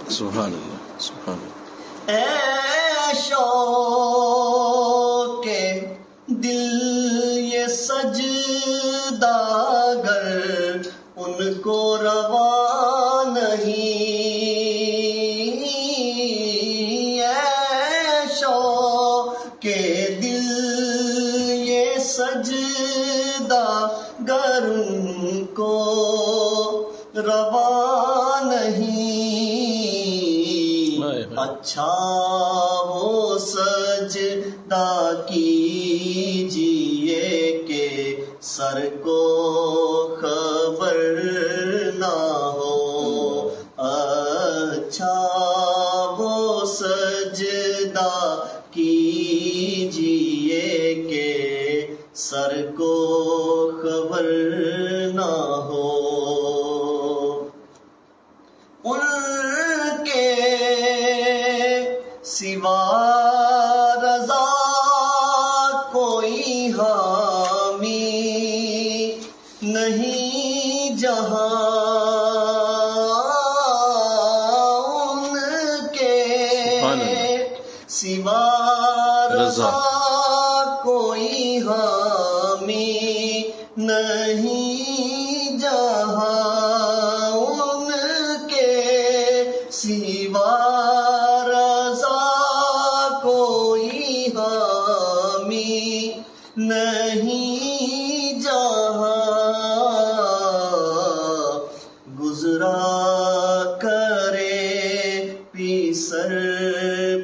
سبحان اللہ سبحان اللہ۔ اے شوق دل یہ سجدہ گر ان کو روا نہیں، اے شوق دل یہ سجدہ گر ان کو روا نہیں، اچھا وہ سجدہ کیجئے کہ سر کو خبر نہ ہو، اچھا وہ سجدہ کیجئے کہ سر کو خبر نہ ہو۔ ان کے سوا رضا کوئی حامی نہیں جہاں، ان کے سوا رضا کوئی حامی نہیں جہاں، ان کے سوا رضا کوئی حامی نہیں جہاں، گزرا کرے پی سر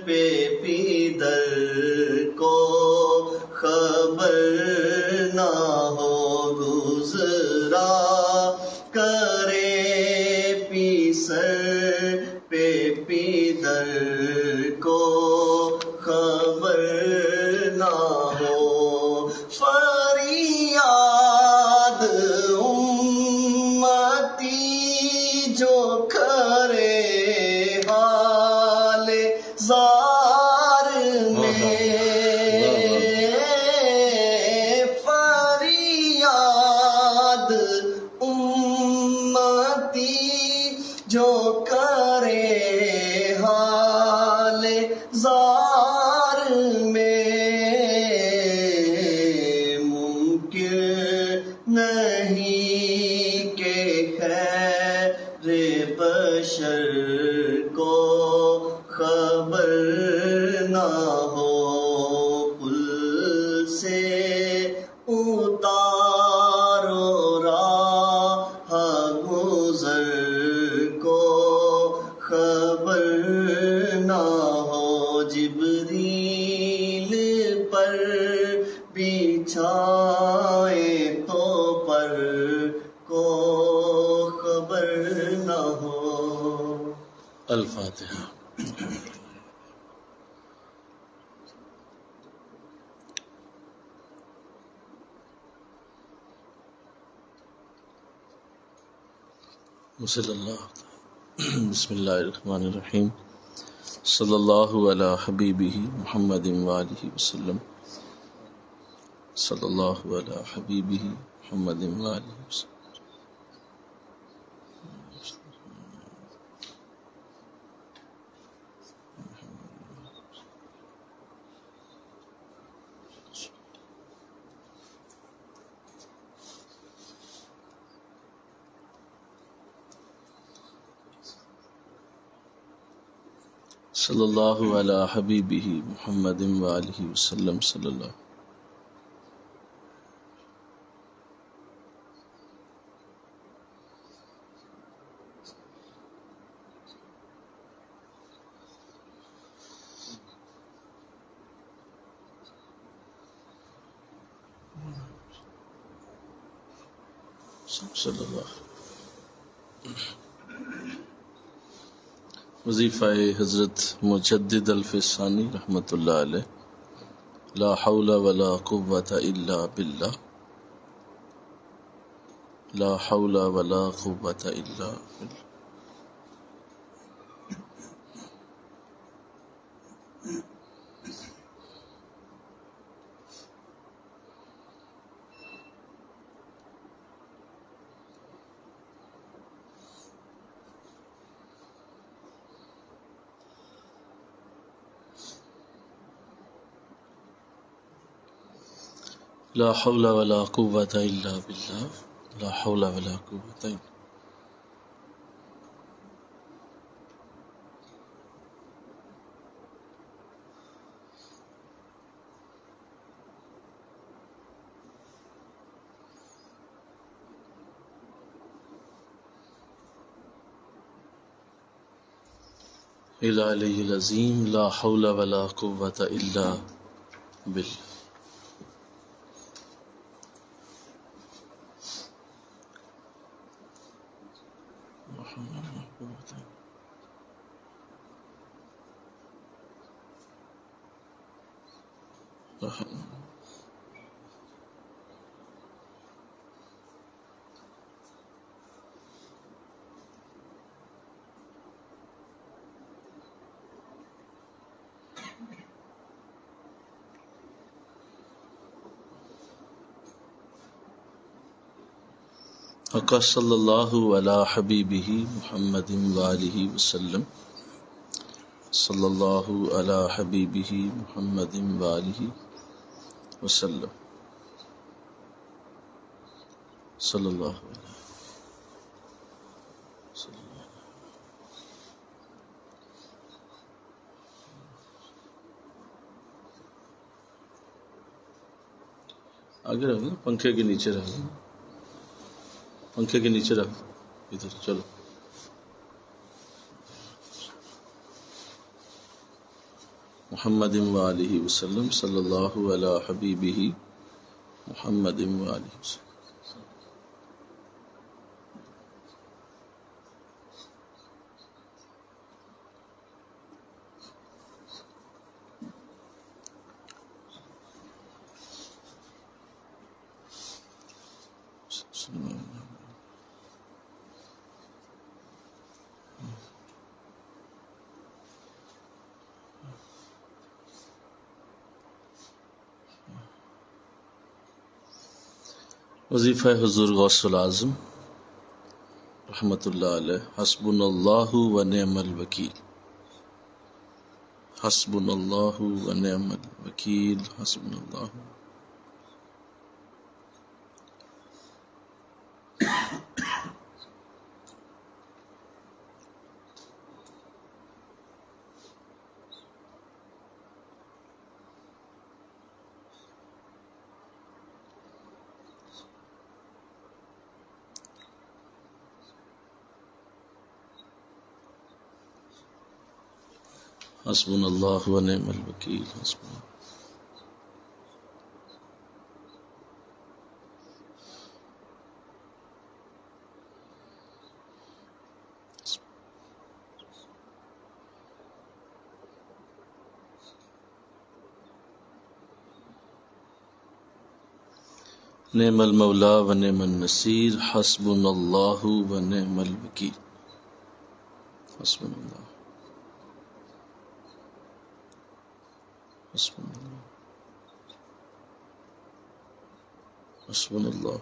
پہ پیدر کو خبر نہ ہو، گزرا کرے پی سر پہ پیدر کو خبر نہ ہو، فریاد امتی جو کرے حال زار میں، فریاد امتی جو کرے حال زار میں، ممکن نہیں کہ خیر بشر کو خبر نہ ہو، پل سے اتارو راہ گزر کو خبر نہ ہو، جبریل پر بچھائے تو پر کو خبر نہ ہو۔ الفاتحہ۔ صلی اللہ بسم اللہ الرحمن الرحیم، صلی اللہ علی حبیبہ محمد وآلہ وسلم، صلی اللہ علی حبیبہ محمد وآلہ وسلم۔ صلی اللہ علی حبیبہ محمد وآلہ وسلم، صلی اللہ صلی اللہ۔ وظیفہ حضرت مجدد الفسانی رحمۃ اللہ علیہ، لا حول ولا قوة الا باللہ، لا حول ولا قوة الا باللہ۔ لا حول ولا قوة إلا بالله لا حول ولا قوة إلا العلی العظیم لا حول ولا قوة إلا بالله حق صلی اللہ علی حبیبہ محمد وآلہ وسلم صلی اللہ علی حبیبہ محمد وآلہ وسلم صلی اللہ علیہ وسلم. آگے رہو نا، پنکھے کے نیچے رہو، پنکھے کے نیچے رہو، ادھر چلو. محمد وآلہ وسلم صلی اللہ علی حبیبہ محمد وآلہ وسلم. وظیفہ حضور غوث العظم رحمۃ اللہ علیہ. حسبنا اللہ و نعم الوکیل، حسبنا اللہ و نعم الوکیل، حسبنا اللہ. حسبنا اللہ و نعم الوکیل، حسبنا. نعم المولا و نعم النصیر، حسبنا اللہ و نعم الوکیل، حسبنا اللہ، حسبنا اللہ، حسبنا اللہ.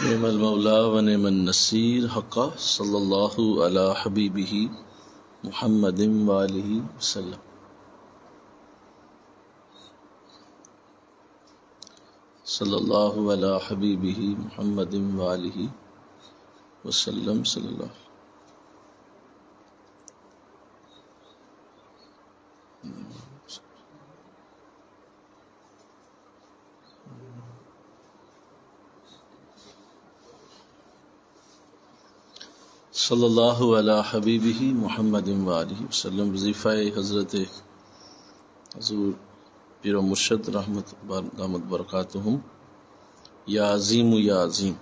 نعم المولا و نعم النصیر، حق صلی اللہ علی حبیبہ محمد وآلہ وسلم صلی اللہ علی حبیبہ محمد وآلہ وسلم صلی اللہ. صلی اللہ علی حبیبہ محمد وآلہ وسلم. وظیفہ حضرت حضور پیر و مرشد رحمت دامت برکاتہم. یا عظیم یا عظیم،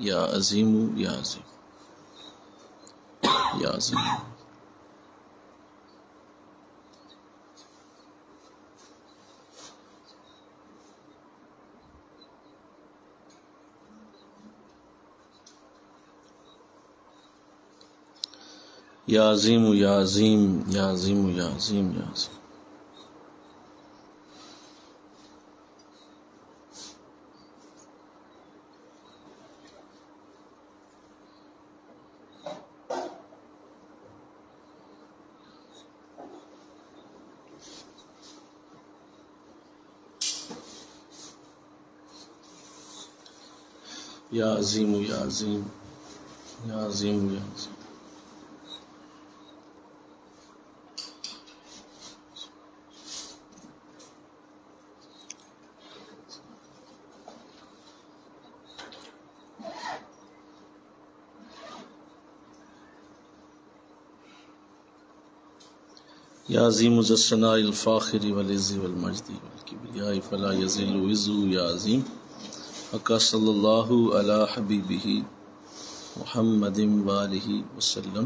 یا عظیم یا عظیم، یا عظیم. یا عظیم یا عظیم، یا عظیم یا عظیم، یا عظیم. یا عظیم یا عظیم یا عظیم یا عظیم. یا عظیم ذو الثناء الفاخر والعز والمجد والکبریاء فلا یذل عزہ یا عظیم. حق صلی اللہ علی حبیبہ محمد وآلہ وسلم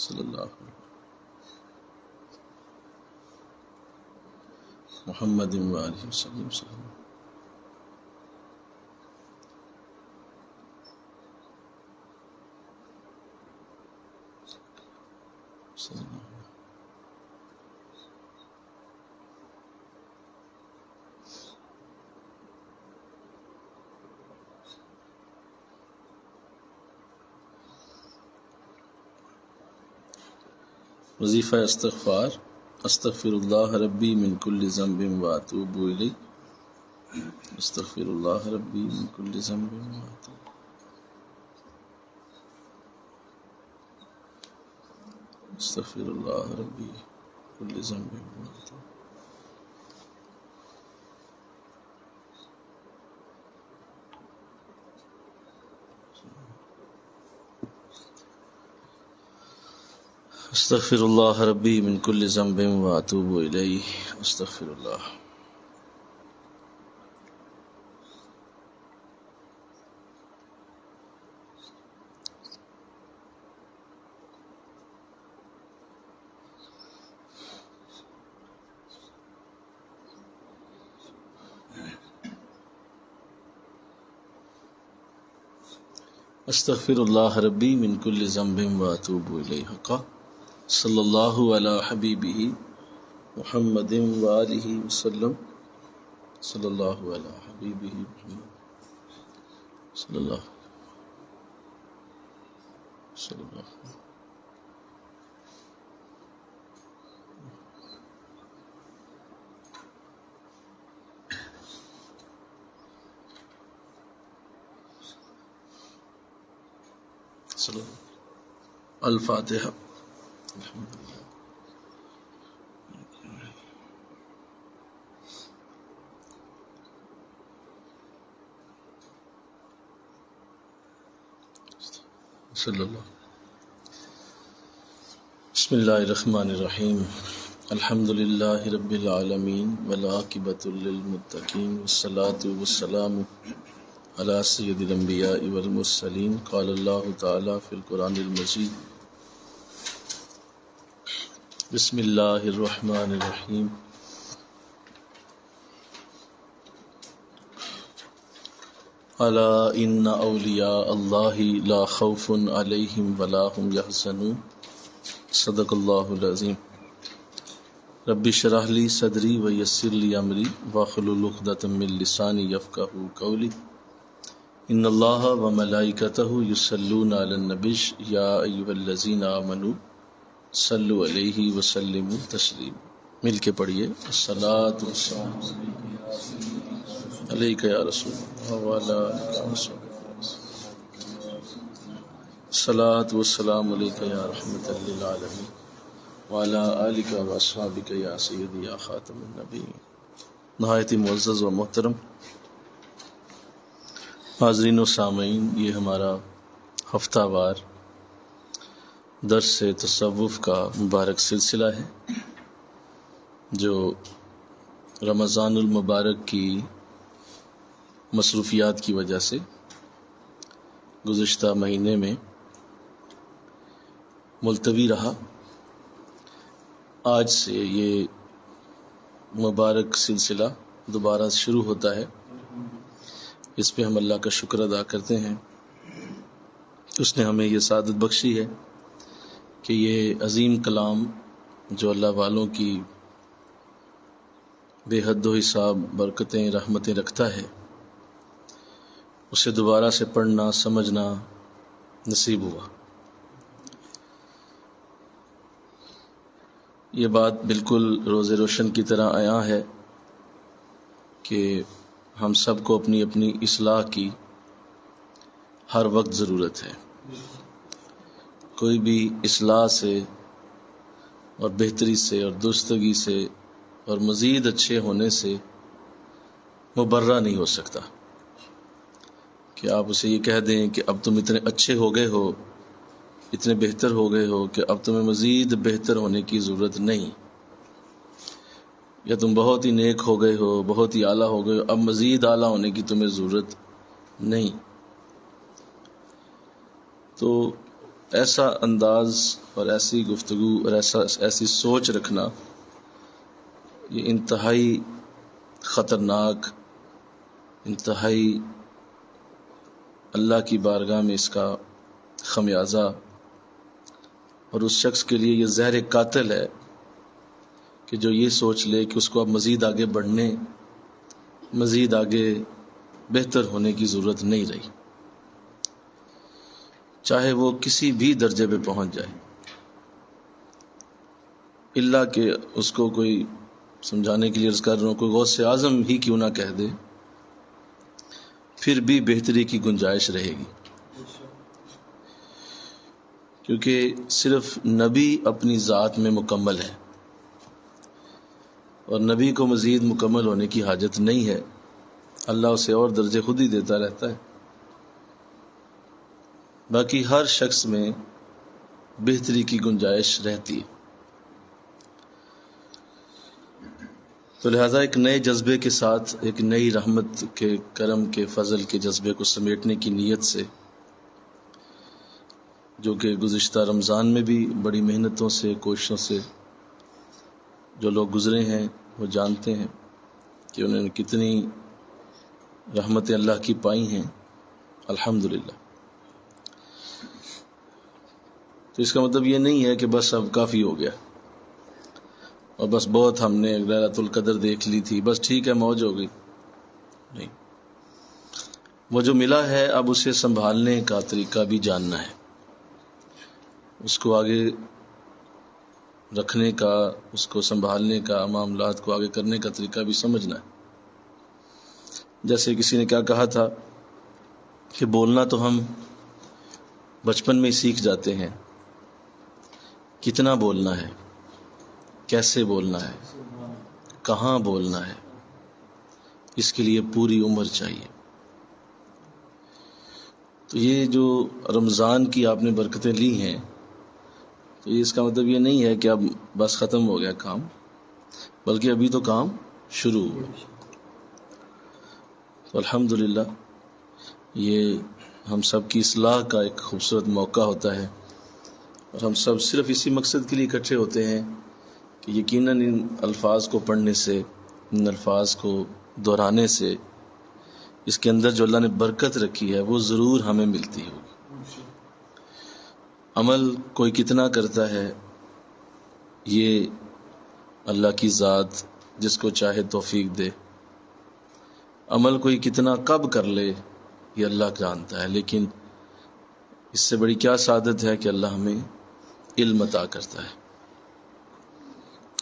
صلی اللہ محمد وآلہ وسلم صلی اللہ. وظیفہ استغفار. استغفر اللہ ربی من کل ذنب واتوب الیہ. استغفر اللہ ربی من کل ذنب واتوب. استغفر اللہ ربی کل ذنب واتوب. استغفر اللہ ربی من کل ذنب واتوب الیہ. استغفر اللہ. استغفر اللہ ربی من کل ذنب واتوب الیہ. صلی اللہ علی حبیبہ محمد وآلہ وسلم صلی اللہ علی حبیبہ محمد صلی اللہ صلی اللہ. الفاتحہ. صلی اللہ. بسم اللہ الرحمن الرحیم. الحمد للہ رب العالمین والعاقبۃ للمتقین والصلاة والسلام علی سید الانبیاء والمرسلین. قال اللہ تعالی فی القرآن المجید. بسم اللہ الرحمن الرحیم. الا ان اولیاء اللہ لا خوف علیہم ولا هم یحزنون. صدق اللہ العظیم. رب اشرح لی صدری ویسر لی امری واحلل عقدۃ من لسانی یفقہوا قولی. ان اللہ وملائکتہ یصلون علی النبی یا ایھا الذین آمنوا صلوا علیہ وسلموا تسلیما. مل کے پڑھیے. الصلاۃ والسلام علیک یا رسول اللہ وعلی آلک وصحبہ. الصلاۃ والسلام علیک یا رحمۃ للعالمین وعلی آلک واصحابک یا سیدی یا خاتم النبیین. نہایت ہی معزز و محترم حاضرین و سامعین، یہ ہمارا ہفتہ وار درس تصوف کا مبارک سلسلہ ہے جو رمضان المبارک کی مصروفیات کی وجہ سے گزشتہ مہینے میں ملتوی رہا. آج سے یہ مبارک سلسلہ دوبارہ شروع ہوتا ہے. اس پہ ہم اللہ کا شکر ادا کرتے ہیں. اس نے ہمیں یہ سعادت بخشی ہے کہ یہ عظیم کلام جو اللہ والوں کی بے حد و حساب برکتیں رحمتیں رکھتا ہے، اسے دوبارہ سے پڑھنا سمجھنا نصیب ہوا. یہ بات بالکل روز روشن کی طرح عیاں ہے کہ ہم سب کو اپنی اپنی اصلاح کی ہر وقت ضرورت ہے. کوئی بھی اصلاح سے اور بہتری سے اور درستگی سے اور مزید اچھے ہونے سے مبرہ نہیں ہو سکتا کہ آپ اسے یہ کہہ دیں کہ اب تم اتنے اچھے ہو گئے ہو، اتنے بہتر ہو گئے ہو کہ اب تمہیں مزید بہتر ہونے کی ضرورت نہیں، یا تم بہت ہی نیک ہو گئے ہو، بہت ہی اعلیٰ ہو گئے ہو، اب مزید اعلیٰ ہونے کی تمہیں ضرورت نہیں. تو ایسا انداز اور ایسی گفتگو اور ایسی سوچ رکھنا یہ انتہائی خطرناک، انتہائی اللہ کی بارگاہ میں اس کا خمیازہ، اور اس شخص کے لیے یہ زہر قاتل ہے کہ جو یہ سوچ لے کہ اس کو اب مزید آگے بڑھنے، مزید آگے بہتر ہونے کی ضرورت نہیں رہی، چاہے وہ کسی بھی درجے پہ پہنچ جائے، الا کہ اس کو کوئی سمجھانے کے لیے عرض کر رہا ہوں، کوئی غوث اعظم ہی کیوں نہ کہہ دے، پھر بھی بہتری کی گنجائش رہے گی. کیونکہ صرف نبی اپنی ذات میں مکمل ہے، اور نبی کو مزید مکمل ہونے کی حاجت نہیں ہے، اللہ اسے اور درجے خود ہی دیتا رہتا ہے. باقی ہر شخص میں بہتری کی گنجائش رہتی ہے. تو لہٰذا ایک نئے جذبے کے ساتھ، ایک نئی رحمت کے، کرم کے، فضل کے جذبے کو سمیٹنے کی نیت سے، جو کہ گزشتہ رمضان میں بھی بڑی محنتوں سے، کوششوں سے جو لوگ گزرے ہیں وہ جانتے ہیں کہ انہوں نے کتنی رحمتیں اللہ کی پائی ہیں، الحمدللہ. تو اس کا مطلب یہ نہیں ہے کہ بس اب کافی ہو گیا اور بس بہت ہم نے لیلۃ القدر دیکھ لی تھی، بس ٹھیک ہے، موج ہو گئی. نہیں، وہ جو ملا ہے اب اسے سنبھالنے کا طریقہ بھی جاننا ہے، اس کو آگے رکھنے کا، اس کو سنبھالنے کا، معاملات کو آگے کرنے کا طریقہ بھی سمجھنا ہے. جیسے کسی نے کیا کہا تھا کہ بولنا تو ہم بچپن میں ہی سیکھ جاتے ہیں، کتنا بولنا ہے، کیسے بولنا ہے، کہاں بولنا ہے، اس کے لیے پوری عمر چاہیے. تو یہ جو رمضان کی آپ نے برکتیں لی ہیں، تو اس کا مطلب یہ نہیں ہے کہ اب بس ختم ہو گیا کام، بلکہ ابھی تو کام شروع ہوا. تو الحمدللہ یہ ہم سب کی اصلاح کا ایک خوبصورت موقع ہوتا ہے، اور ہم سب صرف اسی مقصد کے لیے اکٹھے ہوتے ہیں کہ یقیناً ان الفاظ کو پڑھنے سے، ان الفاظ کو دہرانے سے، اس کے اندر جو اللہ نے برکت رکھی ہے وہ ضرور ہمیں ملتی ہوگی. عمل کوئی کتنا کرتا ہے یہ اللہ کی ذات جس کو چاہے توفیق دے، عمل کوئی کتنا کب کر لے یہ اللہ جانتا ہے، لیکن اس سے بڑی کیا سعادت ہے کہ اللہ ہمیں علم عطا کرتا ہے.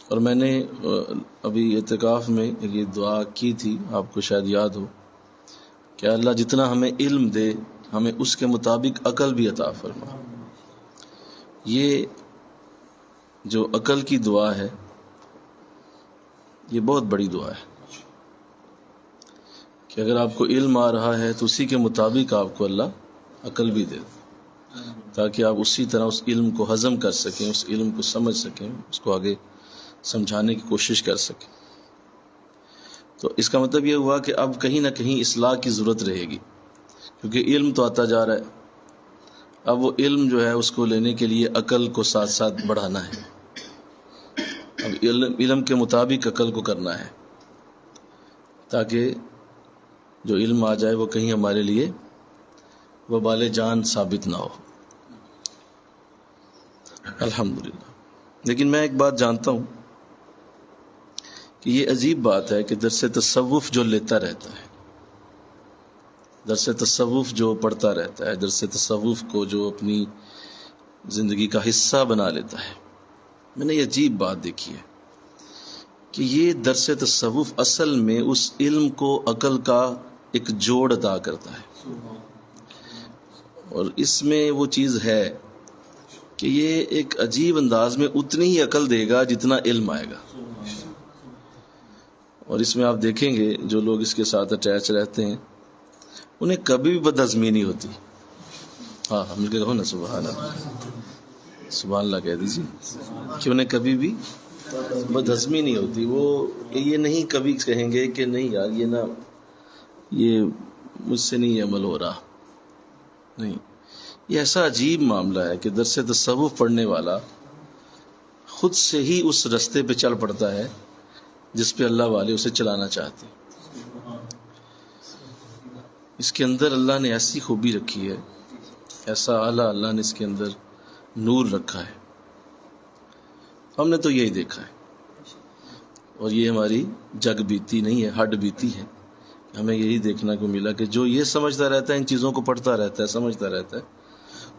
اور میں نے ابھی اعتکاف میں یہ دعا کی تھی، آپ کو شاید یاد ہو، کہ اللہ جتنا ہمیں علم دے ہمیں اس کے مطابق عقل بھی عطا فرما. یہ جو عقل کی دعا ہے یہ بہت بڑی دعا ہے کہ اگر آپ کو علم آ رہا ہے تو اسی کے مطابق آپ کو اللہ عقل بھی دے، تاکہ آپ اسی طرح اس علم کو ہضم کر سکیں، اس علم کو سمجھ سکیں، اس کو آگے سمجھانے کی کوشش کر سکیں. تو اس کا مطلب یہ ہوا کہ اب کہیں نہ کہیں اصلاح کی ضرورت رہے گی، کیونکہ علم تو آتا جا رہا ہے. اب وہ علم جو ہے اس کو لینے کے لیے عقل کو ساتھ ساتھ بڑھانا ہے. اب علم کے مطابق عقل کو کرنا ہے، تاکہ جو علم آ جائے وہ کہیں ہمارے لیے وبال جان ثابت نہ ہو. الحمدللہ. لیکن میں ایک بات جانتا ہوں کہ یہ عجیب بات ہے کہ درس تصوف جو لیتا رہتا ہے، درس تصوف جو پڑھتا رہتا ہے، درس تصوف کو جو اپنی زندگی کا حصہ بنا لیتا ہے، میں نے یہ عجیب بات دیکھی ہے کہ یہ درس تصوف اصل میں اس علم کو عقل کا ایک جوڑ عطا کرتا ہے. اور اس میں وہ چیز ہے کہ یہ ایک عجیب انداز میں اتنی ہی عقل دے گا جتنا علم آئے گا. اور اس میں آپ دیکھیں گے جو لوگ اس کے ساتھ اٹیچ رہتے ہیں انہیں کبھی بھی بدہضمی نہیں ہوتی. ہاں مل کے کہو نا سبحان اللہ، سبحان اللہ کہہ دیجیے کہ انہیں کبھی بھی بدہضمی نہیں ہوتی. وہ یہ نہیں کبھی کہیں گے کہ نہیں یار یہ مجھ سے نہیں عمل ہو رہا. نہیں، یہ ایسا عجیب معاملہ ہے کہ درس تصوف پڑھنے والا خود سے ہی اس رستے پہ چل پڑتا ہے جس پہ اللہ والے اسے چلانا چاہتے ہیں. اس کے اندر اللہ نے ایسی خوبی رکھی ہے، ایسا اعلیٰ اللہ نے اس کے اندر نور رکھا ہے. ہم نے تو یہی دیکھا ہے، اور یہ ہماری جگ بیتی نہیں ہے، ہڈ بیتی ہے. ہمیں یہی دیکھنا کو ملا کہ جو یہ سمجھتا رہتا ہے، ان چیزوں کو پڑھتا رہتا ہے، سمجھتا رہتا ہے،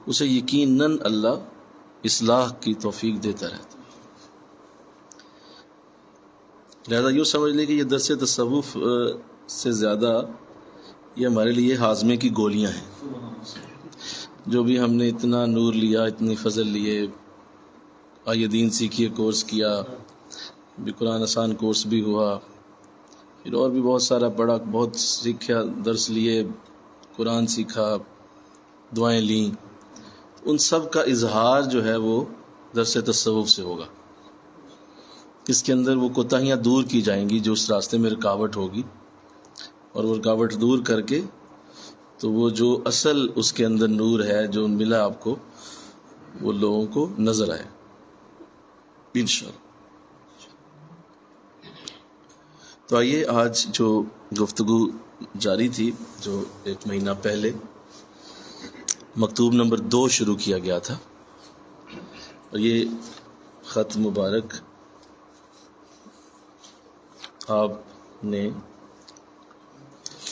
اسے یقیناً اللہ اصلاح کی توفیق دیتا رہتا ہے. لہذا یوں سمجھ لیں کہ یہ درس تصوف سے زیادہ یہ ہمارے لیے ہاضمے کی گولیاں ہیں. جو بھی ہم نے اتنا نور لیا، اتنی فضل لیے، آئیے دین سیکھیے کورس کیا، بھی قرآن آسان کورس بھی ہوا، پھر اور بھی بہت سارا پڑھا، بہت سیکھا، درس لیے، قرآن سیکھا، دعائیں لیں، ان سب کا اظہار جو ہے وہ درس تصوف سے ہوگا. اس کے اندر وہ کوتاہیاں دور کی جائیں گی جو اس راستے میں رکاوٹ ہوگی، اور وہ رکاوٹ دور کر کے تو وہ جو اصل اس کے اندر نور ہے جو ملا آپ کو، وہ لوگوں کو نظر آئے انشاءاللہ. تو آئیے آج جو گفتگو جاری تھی، جو ایک مہینہ پہلے مکتوب نمبر 2 شروع کیا گیا تھا، اور یہ خط مبارک آپ نے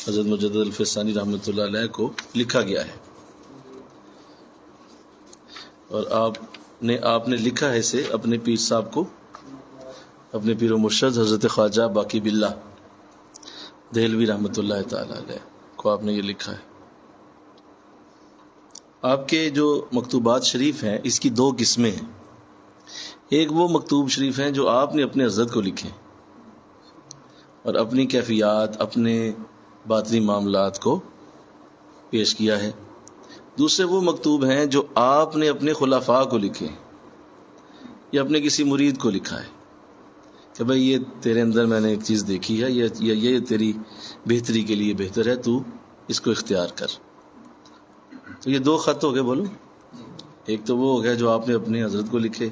حضرت مجدد الفسانی رحمۃ اللہ علیہ کو لکھا گیا ہے، اور آپ نے لکھا ہے اسے اپنے پیر صاحب کو، اپنے پیر و مرشد حضرت خواجہ باقی باللہ دہلوی رحمۃ اللہ تعالی علیہ کو آپ نے یہ لکھا ہے. آپ کے جو مکتوبات شریف ہیں اس کی 2 قسمیں ہیں. ایک وہ مکتوب شریف ہیں جو آپ نے اپنے حضرت کو لکھے اور اپنی کیفیات، اپنے باطنی معاملات کو پیش کیا ہے. دوسرے وہ مکتوب ہیں جو آپ نے اپنے خلفاء کو لکھے یا اپنے کسی مرید کو لکھا ہے کہ بھئی یہ تیرے اندر میں نے ایک چیز دیکھی ہے، یہ تیری بہتری کے لیے بہتر ہے، تو اس کو اختیار کر. تو یہ 2 خط ہو گئے. بولو، ایک تو وہ ہو گیا جو آپ نے اپنے حضرت کو لکھے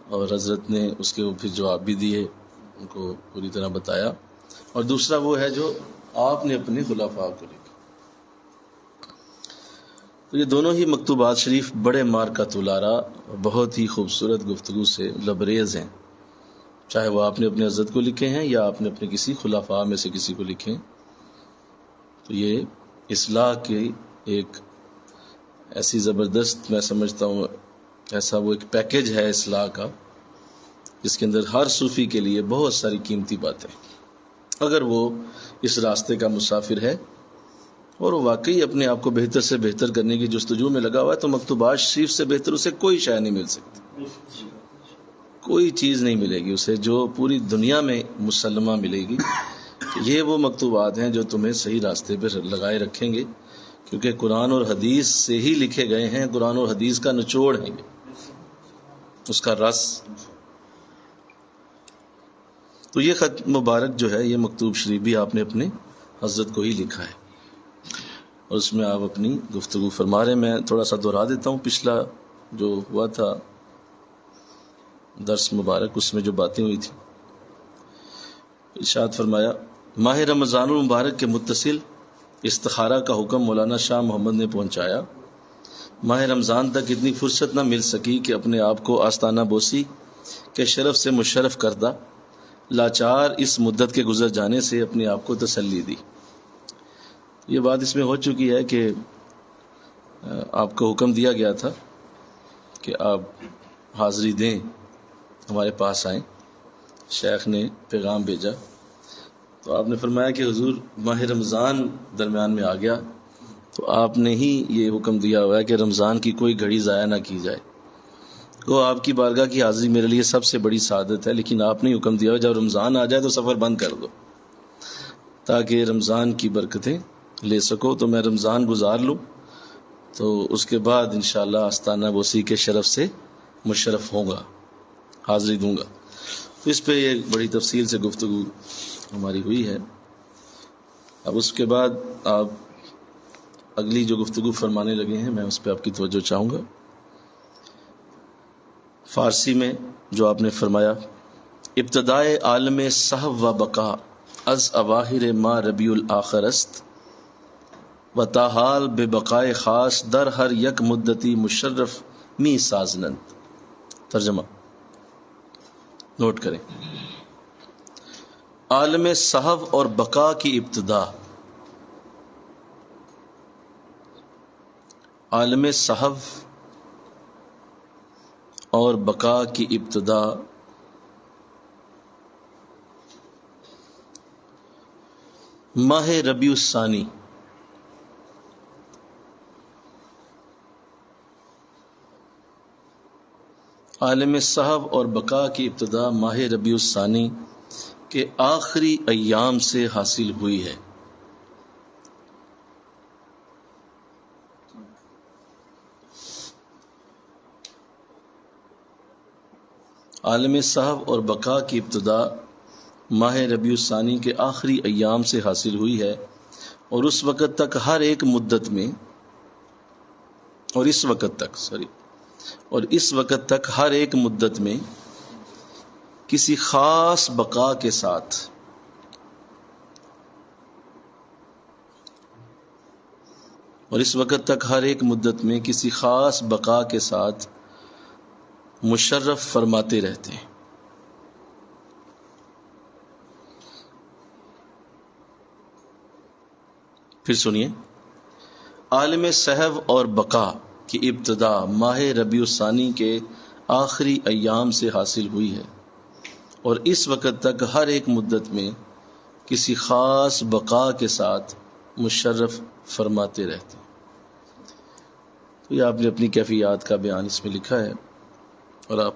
اور حضرت نے اس کے پھر جواب بھی دیے، ان کو پوری طرح بتایا، اور دوسرا وہ ہے جو آپ نے اپنے خلفاء کو لکھا. تو یہ دونوں ہی مکتوبات شریف بڑے مارکۃ الارا، بہت ہی خوبصورت گفتگو سے لبریز ہیں، چاہے وہ آپ نے اپنے حضرت کو لکھے ہیں یا آپ نے اپنے کسی خلفاء میں سے کسی کو لکھے. تو یہ اصلاح کی ایک ایسی زبردست، میں سمجھتا ہوں ایسا وہ ایک پیکج ہے اصلاح کا، جس کے اندر ہر صوفی کے لیے بہت ساری قیمتی باتیں، اگر وہ اس راستے کا مسافر ہے اور وہ واقعی اپنے آپ کو بہتر سے بہتر کرنے کی جستجو میں لگا ہوا ہے، تو مکتوبات شریف سے بہتر اسے کوئی شے نہیں مل سکتی، کوئی چیز نہیں ملے گی اسے جو پوری دنیا میں مسلمہ ملے گی. یہ وہ مکتوبات ہیں جو تمہیں صحیح راستے پہ لگائے رکھیں گے، کیونکہ قرآن اور حدیث سے ہی لکھے گئے ہیں، قرآن اور حدیث کا نچوڑ ہے، اس کا رس. تو یہ خط مبارک جو ہے، یہ مکتوب شریف بھی آپ نے اپنے حضرت کو ہی لکھا ہے، اور اس میں آپ اپنی گفتگو فرما رہے ہیں. میں تھوڑا سا دہرا دیتا ہوں پچھلا جو ہوا تھا درس مبارک، اس میں جو باتیں ہوئی تھی. ارشاد فرمایا، ماہ رمضان المبارک کے متصل استخارہ کا حکم مولانا شاہ محمد نے پہنچایا. ماہ رمضان تک اتنی فرصت نہ مل سکی کہ اپنے آپ کو آستانہ بوسی کے شرف سے مشرف کردہ، لاچار اس مدت کے گزر جانے سے اپنے آپ کو تسلی دی. یہ بات اس میں ہو چکی ہے کہ آپ کو حکم دیا گیا تھا کہ آپ حاضری دیں، ہمارے پاس آئیں. شیخ نے پیغام بھیجا تو آپ نے فرمایا کہ حضور ماہ رمضان درمیان میں آ گیا، تو آپ نے ہی یہ حکم دیا ہوا ہے کہ رمضان کی کوئی گھڑی ضائع نہ کی جائے. وہ آپ کی بارگاہ کی حاضری میرے لیے سب سے بڑی سعادت ہے، لیکن آپ نے حکم دیا ہوا جب رمضان آ جائے تو سفر بند کر دو تاکہ رمضان کی برکتیں لے سکو. تو میں رمضان گزار لوں تو اس کے بعد انشاءاللہ آستانہ بوسی کے شرف سے مشرف ہوں گا، حاضری دوں گا. تو اس پہ ایک بڑی تفصیل سے گفتگو ہماری ہوئی ہے. اب اس کے بعد آپ اگلی جو گفتگو فرمانے لگے ہیں میں اس پہ آپ کی توجہ چاہوں گا. فارسی میں جو آپ نے فرمایا، ابتدائے عالم صحو و بقا از اواہر ما ربیع الاخر است و تاحال بے بقائے خاص در ہر یک مدتی مشرف می سازنند. ترجمہ نوٹ کریں. عالم صحو اور بقا کی ابتدا، عالم صحو اور بقا کی ابتدا ماہ ربیع الثانی عالم صحو اور بقا کی ابتدا ماہ ربیع الثانی کے آخری ایام سے حاصل ہوئی ہے. عالم صحو اور بقا کی ابتدا ماہ ربیع الثانی کے آخری ایام سے حاصل ہوئی ہے، اور اس وقت تک ہر ایک مدت میں اور اس وقت تک ہر ایک مدت میں کسی خاص بقا کے ساتھ کسی خاص بقا کے ساتھ مشرف فرماتے رہتے ہیں. پھر سنیے، عالم صحو اور بقا کی ابتدا ماہ ربیع الثانی کے آخری ایام سے حاصل ہوئی ہے، اور اس وقت تک ہر ایک مدت میں کسی خاص بقا کے ساتھ مشرف فرماتے رہتے ہیں. تو یہ آپ نے اپنی کیفیات کا بیان اس میں لکھا ہے، اور آپ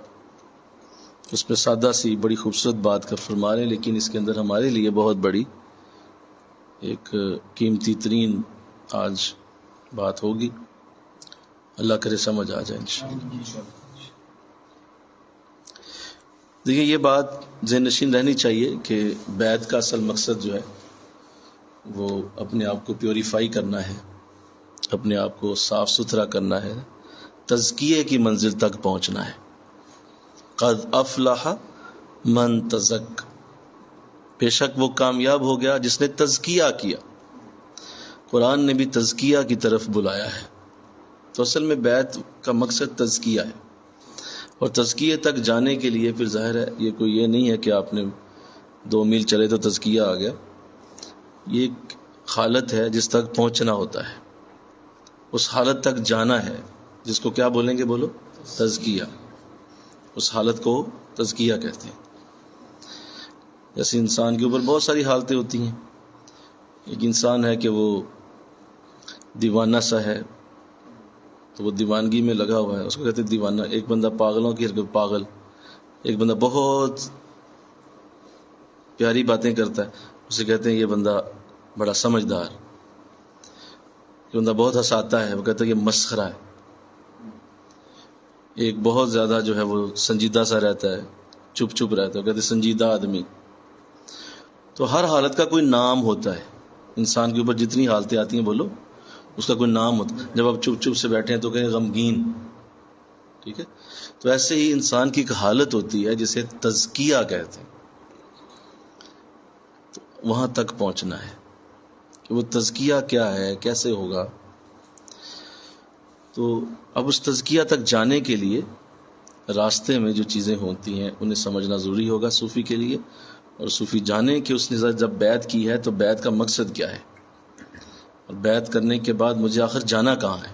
اس میں سادہ سی بڑی خوبصورت بات کا فرما رہے ہیں، لیکن اس کے اندر ہمارے لیے بہت بڑی ایک قیمتی ترین آج بات ہوگی. اللہ کرے سمجھ آ جائے انشاءاللہ. دیکھیں، یہ بات ذہن نشین رہنی چاہیے کہ بیعت کا اصل مقصد جو ہے وہ اپنے آپ کو پیوریفائی کرنا ہے، اپنے آپ کو صاف ستھرا کرنا ہے، تزکیے کی منزل تک پہنچنا ہے. قد افلح من تزک، بے شک وہ کامیاب ہو گیا جس نے تزکیہ کیا. قرآن نے بھی تزکیہ کی طرف بلایا ہے. تو اصل میں بیعت کا مقصد تزکیہ ہے، اور تزکیے تک جانے کے لیے پھر ظاہر ہے یہ نہیں ہے کہ آپ نے 2 میل چلے تو تزکیہ آ گیا. یہ ایک حالت ہے جس تک پہنچنا ہوتا ہے، اس حالت تک جانا ہے جس کو کیا بولیں گے، بولو، تزکیہ. اس حالت کو تزکیہ کہتے ہیں. جیسے انسان کے اوپر بہت ساری حالتیں ہوتی ہیں. ایک انسان ہے کہ وہ دیوانہ سا ہے، تو وہ دیوانگی میں لگا ہوا ہے، اس کو کہتے ہیں دیوانہ. ایک بندہ پاگلوں کی حرکت پاگل، ایک بندہ بہت پیاری باتیں کرتا ہے، اسے کہتے ہیں یہ بندہ بڑا سمجھدار. یہ بندہ بہت ہنساتا ہے، وہ کہتا ہے یہ مسخرہ ہے. ایک بہت زیادہ جو ہے وہ سنجیدہ سا رہتا ہے، چپ چپ رہتا ہے، وہ کہتے ہیں سنجیدہ آدمی. تو ہر حالت کا کوئی نام ہوتا ہے. انسان کے اوپر جتنی حالتیں آتی ہیں بولو اس کا کوئی نام ہوتا ہے. جب آپ چپ چپ سے بیٹھے ہیں تو کہیں غمگین، ٹھیک ہے. تو ایسے ہی انسان کی ایک حالت ہوتی ہے جسے تزکیہ کہتے ہیں. تو وہاں تک پہنچنا ہے کہ وہ تزکیہ کیا ہے، کیسے ہوگا. تو اب اس تزکیہ تک جانے کے لیے راستے میں جو چیزیں ہوتی ہیں انہیں سمجھنا ضروری ہوگا صوفی کے لیے. اور صوفی جانے کہ اس نے جب بیعت کی ہے تو بیعت کا مقصد کیا ہے، اور بیعت کرنے کے بعد مجھے آخر جانا کہاں ہے.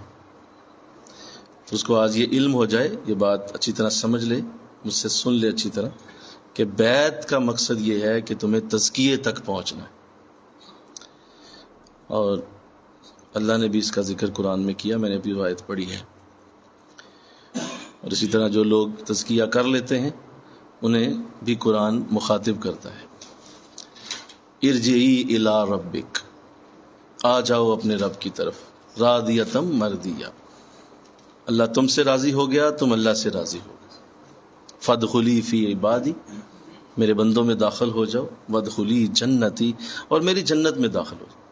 تو اس کو آج یہ علم ہو جائے، یہ بات اچھی طرح سمجھ لے، مجھ سے سن لے اچھی طرح، کہ بیعت کا مقصد یہ ہے کہ تمہیں تزکیے تک پہنچنا ہے. اور اللہ نے بھی اس کا ذکر قرآن میں کیا، میں نے بھی روایت پڑھی ہے. اور اسی طرح جو لوگ تزکیہ کر لیتے ہیں انہیں بھی قرآن مخاطب کرتا ہے. ارجعی الی ربک، آ جاؤ اپنے رب کی طرف، راضیۃ مرضیہ، اللہ تم سے راضی ہو گیا، تم اللہ سے راضی ہو گئے. فادخلی فی عبادی، میرے بندوں میں داخل ہو جاؤ. وادخلی جنتی، اور میری جنت میں داخل ہو جاؤ.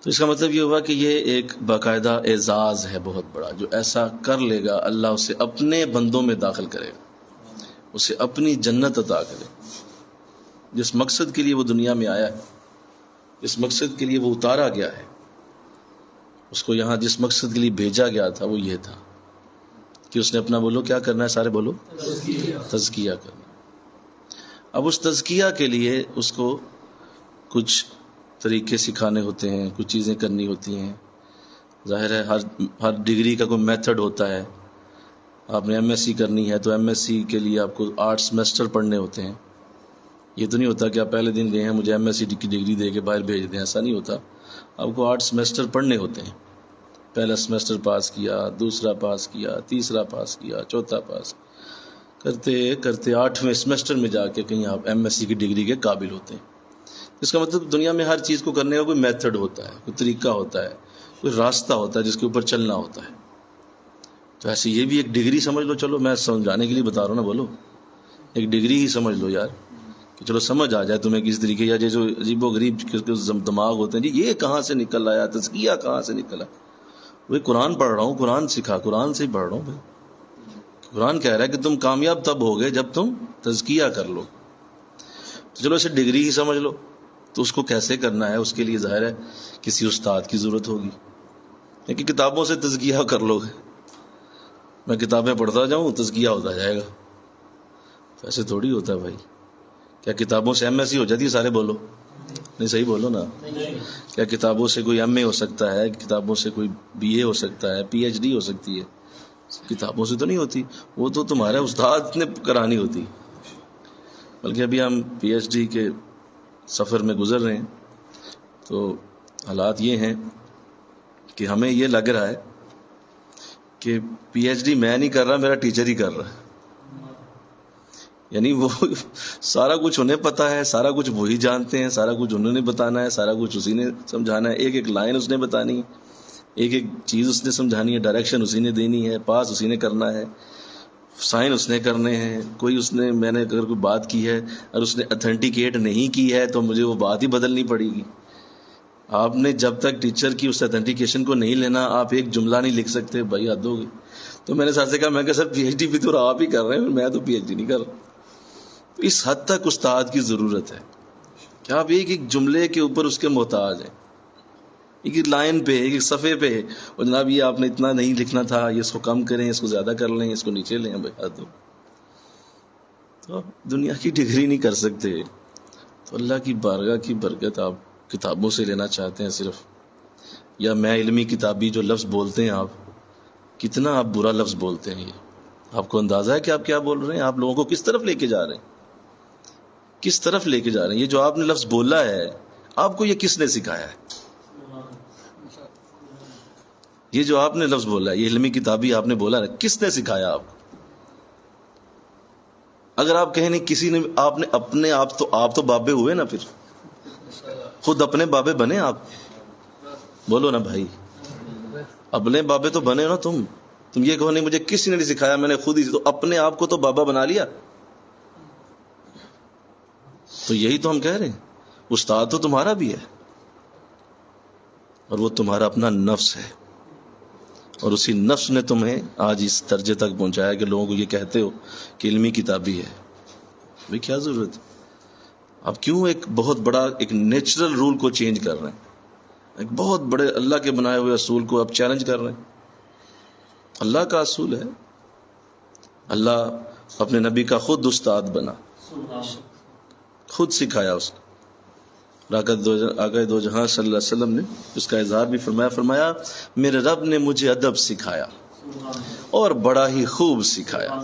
تو اس کا مطلب یہ ہوا کہ یہ ایک باقاعدہ اعزاز ہے بہت بڑا. جو ایسا کر لے گا اللہ اسے اپنے بندوں میں داخل کرے گا، اسے اپنی جنت عطا کرے. جس مقصد کے لیے وہ دنیا میں آیا ہے، جس مقصد کے لیے وہ اتارا گیا ہے، اس کو یہاں جس مقصد کے لیے بھیجا گیا تھا وہ یہ تھا کہ اس نے اپنا، بولو کیا کرنا ہے، سارے بولو، تزکیہ کرنا. اب اس تزکیہ کے لیے اس کو کچھ طریقے سکھانے ہوتے ہیں، کچھ چیزیں کرنی ہوتی ہیں. ظاہر ہے ہر ڈگری کا کوئی میتھڈ ہوتا ہے. آپ نے ایم ایس سی کرنی ہے تو ایم ایس سی کے لیے آپ کو 8 سیمسٹر پڑھنے ہوتے ہیں. یہ تو نہیں ہوتا کہ آپ پہلے دن گئے ہیں مجھے ایم ایس سی کی ڈگری دے کے باہر بھیج دیں، ایسا نہیں ہوتا. آپ کو 8 سیمسٹر پڑھنے ہوتے ہیں. پہلا سیمسٹر پاس کیا، دوسرا پاس کیا، تیسرا پاس کیا، چوتھا پاس کرتے کرتے 8ویں سیمسٹر میں جا کے کہیں آپ ایم ایس سی کی ڈگری کے قابل ہوتے ہیں. اس کا مطلب دنیا میں ہر چیز کو کرنے کا کوئی میتھڈ ہوتا ہے، کوئی طریقہ ہوتا ہے، کوئی راستہ ہوتا ہے جس کے اوپر چلنا ہوتا ہے. تو ایسے یہ بھی ایک ڈگری سمجھ لو. چلو میں سمجھانے کے لیے بتا رہا ہوں نا، بولو ایک ڈگری ہی سمجھ لو یار، کہ چلو سمجھ آ جائے تمہیں کس طریقے. یا جو عجیب و غریب دماغ ہوتے ہیں، جی یہ کہاں سے نکل آیا، تزکیہ کہاں سے نکلا. وہ قرآن پڑھ رہا ہوں، قرآن سکھا، قرآن سے ہی پڑھ رہا ہوں بھائی. قرآن کہہ رہا ہے کہ تم کامیاب تب ہوگے جب تم تزکیہ کر لو. تو چلو اسے ڈگری ہی سمجھ لو. تو اس کو کیسے کرنا ہے، اس کے لیے ظاہر ہے کسی استاد کی ضرورت ہوگی. لیکن کتابوں سے تزکیہ کر لو گے، میں کتابیں پڑھتا جاؤں تزکیہ ہوتا جائے گا. تو ایسے تھوڑی ہوتا ہے بھائی. کیا کتابوں سے ایم ایس سی ہو جاتی ہے؟ سارے بولو، نہیں صحیح بولو نا. کیا کتابوں سے کوئی ایم اے ہو سکتا ہے؟ کتابوں سے کوئی بی اے ہو سکتا ہے، پی ایچ ڈی ہو سکتی ہے؟ کتابوں سے تو نہیں ہوتی. وہ تو تمہارے استاد نے کرانی ہوتی. بلکہ ابھی ہم پی ایچ ڈی کے سفر میں گزر رہے ہیں تو حالات یہ ہیں کہ ہمیں یہ لگ رہا ہے کہ پی ایچ ڈی میں نہیں کر رہا، میرا ٹیچر ہی کر رہا ہے. یعنی وہ سارا کچھ انہیں پتا ہے، سارا کچھ وہی جانتے ہیں، سارا کچھ انہوں نے بتانا ہے، سارا کچھ اسی نے سمجھانا ہے. ایک ایک لائن اس نے بتانی ہے، ایک ایک چیز اس نے سمجھانی ہے، ڈائریکشن اسی نے دینی ہے، پاس اسی نے کرنا ہے، سائن اس نے کرنے ہیں. کوئی اس نے، میں نے اگر کوئی بات کی ہے اور اس نے اتھینٹیکیٹ نہیں کی ہے تو مجھے وہ بات ہی بدلنی پڑے گی. آپ نے جب تک ٹیچر کی اس اتھینٹیکیشن کو نہیں لینا آپ ایک جملہ نہیں لکھ سکتے. بھائی حد ہوگی. تو میں نے سر سے کہا، میں کہ سر پی ایچ ڈی بھی تو آپ ہی کر رہے ہیں، میں تو پی ایچ ڈی نہیں کر رہا. اس حد تک استاد کی ضرورت ہے کہ آپ ایک ایک جملے کے اوپر اس کے محتاج ہیں، ایک ایک لائن پہ، ایک ایک صفحے پہ. اور جناب یہ آپ نے اتنا نہیں لکھنا تھا، یہ اس کو کم کریں، اس کو زیادہ کر لیں، اس کو نیچے لیں. بھائی حد ہو. تو آپ دنیا کی ڈگری نہیں کر سکتے. تو اللہ کی بارگاہ کی برکت آپ کتابوں سے لینا چاہتے ہیں صرف، یا میں علمی کتابی جو لفظ بولتے ہیں آپ، کتنا آپ برا لفظ بولتے ہیں. یہ آپ کو اندازہ ہے کہ آپ کیا بول رہے ہیں؟ آپ لوگوں کو کس طرف لے کے جا رہے ہیں، کس طرف لے کے جا رہے ہیں؟ یہ جو آپ نے لفظ بولا ہے، آپ کو یہ کس نے سکھایا ہے؟ یہ جو آپ نے لفظ بولا ہے، یہ علمی کتابی آپ نے بولا ہے، کس نے سکھایا آپ کو؟ اگر آپ کہیں نہیں کسی نے، آپ نے اپنے آپ تو بابے ہوئے نا، پھر خود اپنے بابے بنے آپ. بولو نا بھائی، اپنے بابے تو بنے نا تم یہ کہو نہیں مجھے کسی نے نہیں سکھایا، میں نے خود ہی. تو اپنے آپ کو تو بابا بنا لیا. تو یہی تو ہم کہہ رہے ہیں، استاد تو تمہارا بھی ہے اور وہ تمہارا اپنا نفس ہے. اور اسی نفس نے تمہیں آج اس درجے تک پہنچایا کہ لوگوں کو یہ کہتے ہو کہ علمی کتابی ہے. بھئی کیا ضرورت ہے؟ آپ کیوں ایک بہت بڑا ایک نیچرل رول کو چینج کر رہے ہیں، ایک بہت بڑے اللہ کے بنائے ہوئے اصول کو آپ چیلنج کر رہے ہیں؟ اللہ کا اصول ہے. اللہ اپنے نبی کا خود استاد بنا، خود سکھایا اس نے. آقا دو جہاں صلی اللہ علیہ وسلم نے اس کا اظہار بھی فرمایا میرے رب نے مجھے ادب سکھایا اور بڑا ہی خوب سکھایا.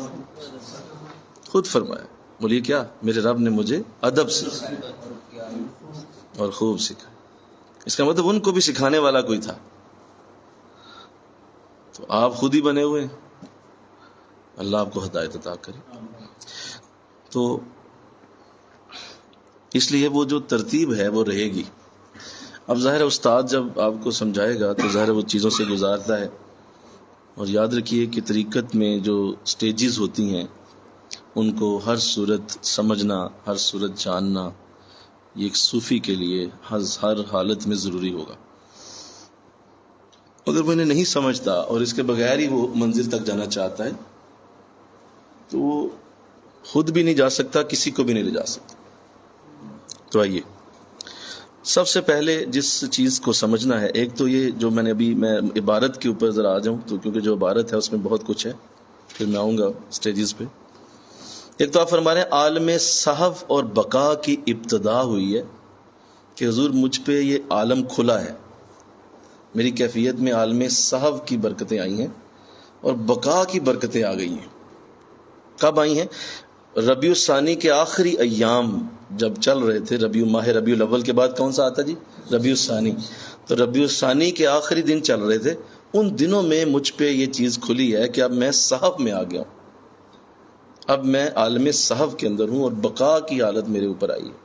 خود فرمایا. بولیے کیا؟ میرے رب نے مجھے ادب سکھایا اور خوب سکھایا. اس کا مطلب ان کو بھی سکھانے والا کوئی تھا. تو آپ خود ہی بنے ہوئے ہیں. اللہ آپ کو ہدایت عطا کرے. تو اس لیے وہ جو ترتیب ہے وہ رہے گی. اب ظاہر ہے استاد جب آپ کو سمجھائے گا تو ظاہر وہ چیزوں سے گزارتا ہے. اور یاد رکھیے کہ طریقت میں جو سٹیجز ہوتی ہیں ان کو ہر صورت سمجھنا، ہر صورت جاننا، یہ ایک صوفی کے لیے ہر حالت میں ضروری ہوگا. اگر وہ انہیں نہیں سمجھتا اور اس کے بغیر ہی وہ منزل تک جانا چاہتا ہے تو وہ خود بھی نہیں جا سکتا، کسی کو بھی نہیں لے جا سکتا. تو آئیے سب سے پہلے جس چیز کو سمجھنا ہے، ایک تو یہ جو میں عبارت کے اوپر ذرا آ جاؤں تو کیونکہ جو عبارت ہے اس میں بہت کچھ ہے، پھر میں آؤں گا سٹیجز پہ. ایک تو آپ فرما رہے ہیں عالم صحف اور بقا کی ابتدا ہوئی ہے کہ حضور مجھ پہ یہ عالم کھلا ہے، میری کیفیت میں عالم صحف کی برکتیں آئی ہیں اور بقا کی برکتیں آ گئی ہیں. کب آئی ہیں؟ ربیع الثانی کے آخری ایام جب چل رہے تھے. ماہ ربیع الاول کے بعد کون سا آتا جی؟ ربیع الثانی. تو ربیع الثانی کے آخری دن چل رہے تھے، ان دنوں میں مجھ پہ یہ چیز کھلی ہے کہ اب میں صحف میں آ گیا ہوں، اب میں عالم صحف کے اندر ہوں اور بقا کی حالت میرے اوپر آئی ہے.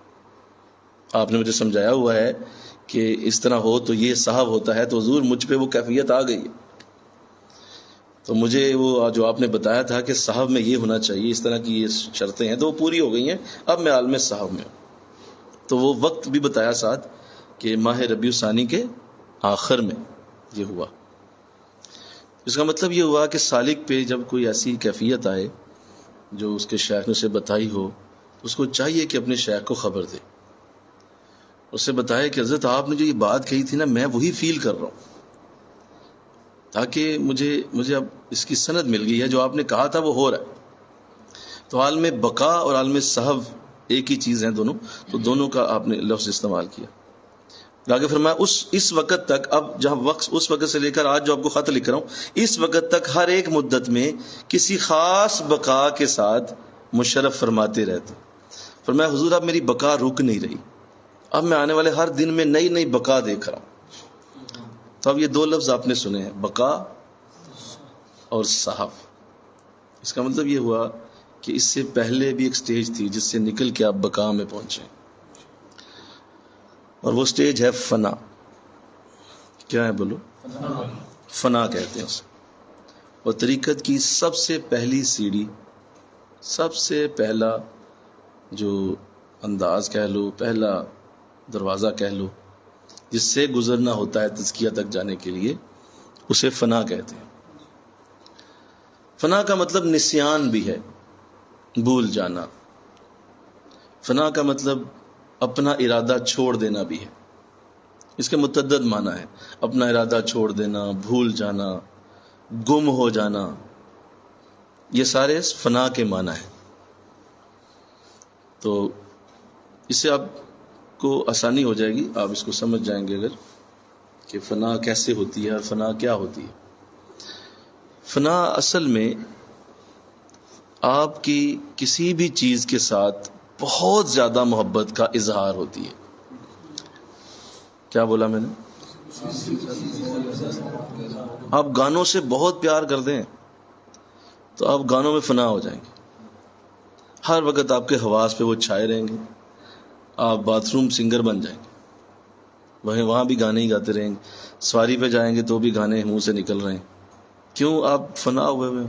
آپ نے مجھے سمجھایا ہوا ہے کہ اس طرح ہو تو یہ صحف ہوتا ہے، تو حضور مجھ پہ وہ کیفیت آ گئی ہے. تو مجھے وہ جو آپ نے بتایا تھا کہ صحف میں یہ ہونا چاہیے، اس طرح کی یہ شرطیں ہیں، تو وہ پوری ہو گئی ہیں. اب میں عالم صحف میں ہوں. تو وہ وقت بھی بتایا ساتھ کہ ماہ ربیع الثانی کے آخر میں یہ ہوا. اس کا مطلب یہ ہوا کہ سالک پہ جب کوئی ایسی کیفیت آئے جو اس کے شیخ نے اسے بتائی ہو، اس کو چاہیے کہ اپنے شیخ کو خبر دے، اسے بتائے کہ حضرت آپ نے جو یہ بات کہی تھی نا، میں وہی فیل کر رہا ہوں، تاکہ مجھے اب اس کی سند مل گئی ہے، جو آپ نے کہا تھا وہ ہو رہا ہے. تو عالم بقا اور عالم صحف ایک ہی چیز ہیں دونوں، تو دونوں کا آپ نے لفظ استعمال کیا. آگے فرمایا اس وقت تک، اب جہاں وقت اس وقت سے لے کر آج جو آپ کو خط لکھ رہا ہوں، اس وقت تک ہر ایک مدت میں کسی خاص بقا کے ساتھ مشرف فرماتے رہتے. فرمایا حضور اب میری بقا رک نہیں رہی، اب میں آنے والے ہر دن میں نئی نئی بقا دیکھ رہا ہوں. تو اب یہ دو لفظ آپ نے سنے ہیں، بقا اور صحف. اس کا مطلب یہ ہوا کہ اس سے پہلے بھی ایک سٹیج تھی جس سے نکل کے آپ بقا میں پہنچے، اور وہ سٹیج ہے فنا. کیا ہے بولو؟ فنا کہتے ہیں اسے. اور طریقت کی سب سے پہلی سیڑھی، سب سے پہلا جو انداز کہہ لو، پہلا دروازہ کہہ لو جس سے گزرنا ہوتا ہے تزکیہ تک جانے کے لیے، اسے فنا کہتے ہیں. فنا کا مطلب نسیان بھی ہے، بھول جانا. فنا کا مطلب اپنا ارادہ چھوڑ دینا بھی ہے. اس کے متعدد معنی ہے، اپنا ارادہ چھوڑ دینا، بھول جانا، گم ہو جانا، یہ سارے فنا کے معنی ہیں. تو اس سے آپ کو آسانی ہو جائے گی، آپ اس کو سمجھ جائیں گے اگر کہ فنا کیسے ہوتی ہے اور فنا کیا ہوتی ہے. فنا اصل میں آپ کی کسی بھی چیز کے ساتھ بہت زیادہ محبت کا اظہار ہوتی ہے. کیا بولا میں نے؟ آپ گانوں سے بہت پیار کر دیں تو آپ گانوں میں فنا ہو جائیں گے. ہر وقت آپ کے حواس پہ وہ چھائے رہیں گے، آپ باتھ روم سنگر بن جائیں گے، وہاں بھی گانے ہی گاتے رہیں گے. سواری پہ جائیں گے تو بھی گانے منہ سے نکل رہے ہیں. کیوں؟ آپ فنا ہوئے ہوئے،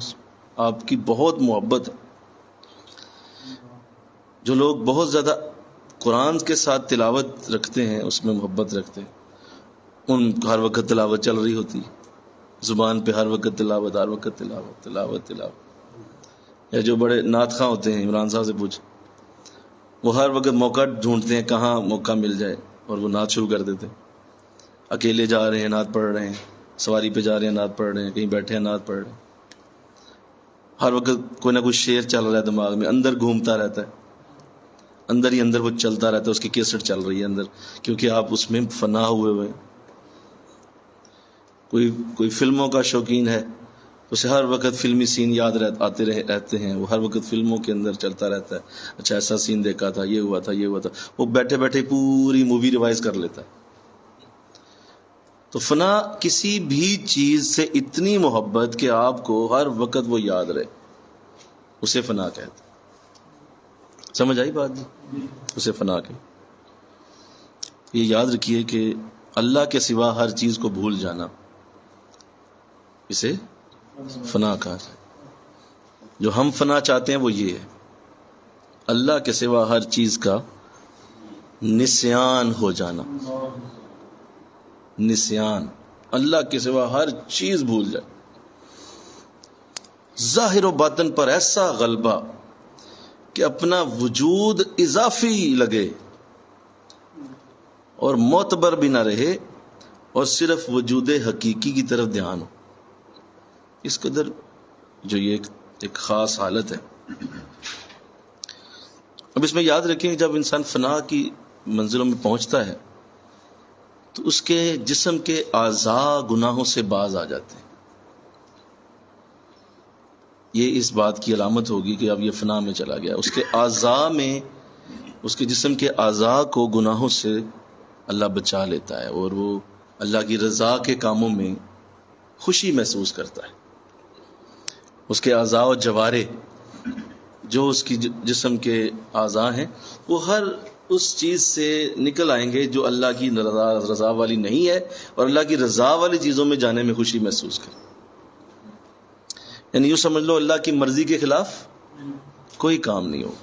آپ کی بہت محبت ہے. جو لوگ بہت زیادہ قرآن کے ساتھ تلاوت رکھتے ہیں، اس میں محبت رکھتے ہیں، ان ہر وقت تلاوت چل رہی ہوتی ہے، زبان پہ ہر وقت تلاوت، ہر وقت تلاوت تلاوت تلاوت. یا جو بڑے نعت خواں ہوتے ہیں، عمران صاحب سے پوچھ، وہ ہر وقت موقع ڈھونڈتے ہیں کہاں موقع مل جائے اور وہ نعت شروع کر دیتے ہیں. اکیلے جا رہے ہیں نعت پڑھ رہے ہیں، سواری پہ جا رہے ہیں نعت پڑھ رہے ہیں، کہیں بیٹھے ہیں نعت پڑھ رہے ہیں. ہر وقت کوئی نہ کوئی شعر چل رہا ہے دماغ میں، اندر گھومتا رہتا ہے، اندر ہی اندر وہ چلتا رہتا ہے، اس کی کیسٹ چل رہی ہے اندر، کیونکہ آپ اس میں فنا ہوئے ہوئے. کوئی فلموں کا شوقین ہے، اسے ہر وقت فلمی سین یاد آتے رہتے ہیں، وہ ہر وقت فلموں کے اندر چلتا رہتا ہے. اچھا ایسا سین دیکھا تھا، یہ ہوا تھا، یہ ہوا تھا، وہ بیٹھے بیٹھے پوری مووی ریوائز کر لیتا ہے. تو فنا کسی بھی چیز سے اتنی محبت کہ آپ کو ہر وقت وہ یاد رہے، اسے فنا کہتے. سمجھ آئی بات؟ اسے فنا کہتے. یہ یاد رکھیے کہ اللہ کے سوا ہر چیز کو بھول جانا، اسے فنا کہا جائے. جو ہم فنا چاہتے ہیں وہ یہ ہے، اللہ کے سوا ہر چیز کا نسیان ہو جانا. نسیان، اللہ کے سوا ہر چیز بھول جائے. ظاہر و باطن پر ایسا غلبہ کہ اپنا وجود اضافی لگے اور معتبر بھی نہ رہے، اور صرف وجود حقیقی کی طرف دھیان ہو. اس قدر جو یہ ایک خاص حالت ہے. اب اس میں یاد رکھیں کہ جب انسان فنا کی منزلوں میں پہنچتا ہے تو اس کے جسم کے اعضاء گناہوں سے باز آ جاتے ہیں. یہ اس بات کی علامت ہوگی کہ اب یہ فنا میں چلا گیا. اس کے اعضاء میں، اس کے جسم کے اعضاء کو گناہوں سے اللہ بچا لیتا ہے، اور وہ اللہ کی رضا کے کاموں میں خوشی محسوس کرتا ہے. اس کے اعضاء و جوارے جو اس کی جسم کے اعضاء ہیں، وہ ہر اس چیز سے نکل آئیں گے جو اللہ کی رضا والی نہیں ہے، اور اللہ کی رضا والی چیزوں میں جانے میں خوشی محسوس کریں. یعنی یوں سمجھ لو اللہ کی مرضی کے خلاف کوئی کام نہیں ہو.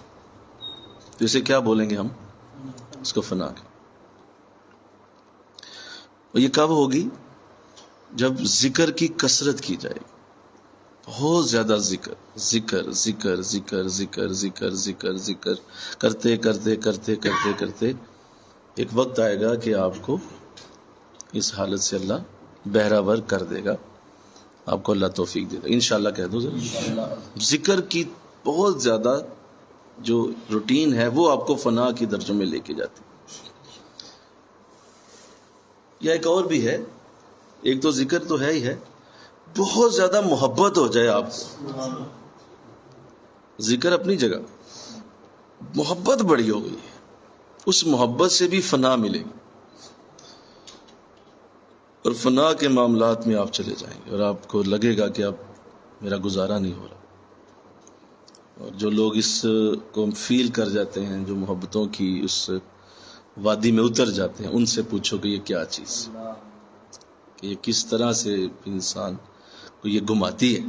تو اسے کیا بولیں گے ہم؟ اس کو فنا کے. اور یہ کب ہوگی؟ جب ذکر کی کثرت کی جائے گی. بہت زیادہ ذکر ذکر ذکر ذکر ذکر ذکر ذکر ذکر کرتے کرتے کرتے کرتے کرتے ایک وقت آئے گا کہ آپ کو اس حالت سے اللہ بہراور کر دے گا. آپ کو اللہ توفیق دے گا انشاءاللہ. کہہ دو ذرا، ذکر کی بہت زیادہ جو روٹین ہے وہ آپ کو فنا کی درجوں میں لے کے جاتی. یا ایک اور بھی ہے، ایک تو ذکر تو ہے ہی ہے، بہت زیادہ محبت ہو جائے آپ کو. ذکر اپنی جگہ، محبت بڑی ہو گئی ہے، اس محبت سے بھی فنا ملے گی، اور فنا کے معاملات میں آپ چلے جائیں گے اور آپ کو لگے گا کہ اب میرا گزارا نہیں ہو رہا. اور جو لوگ اس کو فیل کر جاتے ہیں، جو محبتوں کی اس وادی میں اتر جاتے ہیں، ان سے پوچھو کہ یہ کیا چیز، کہ یہ کس طرح سے انسان کو یہ گھماتی ہے.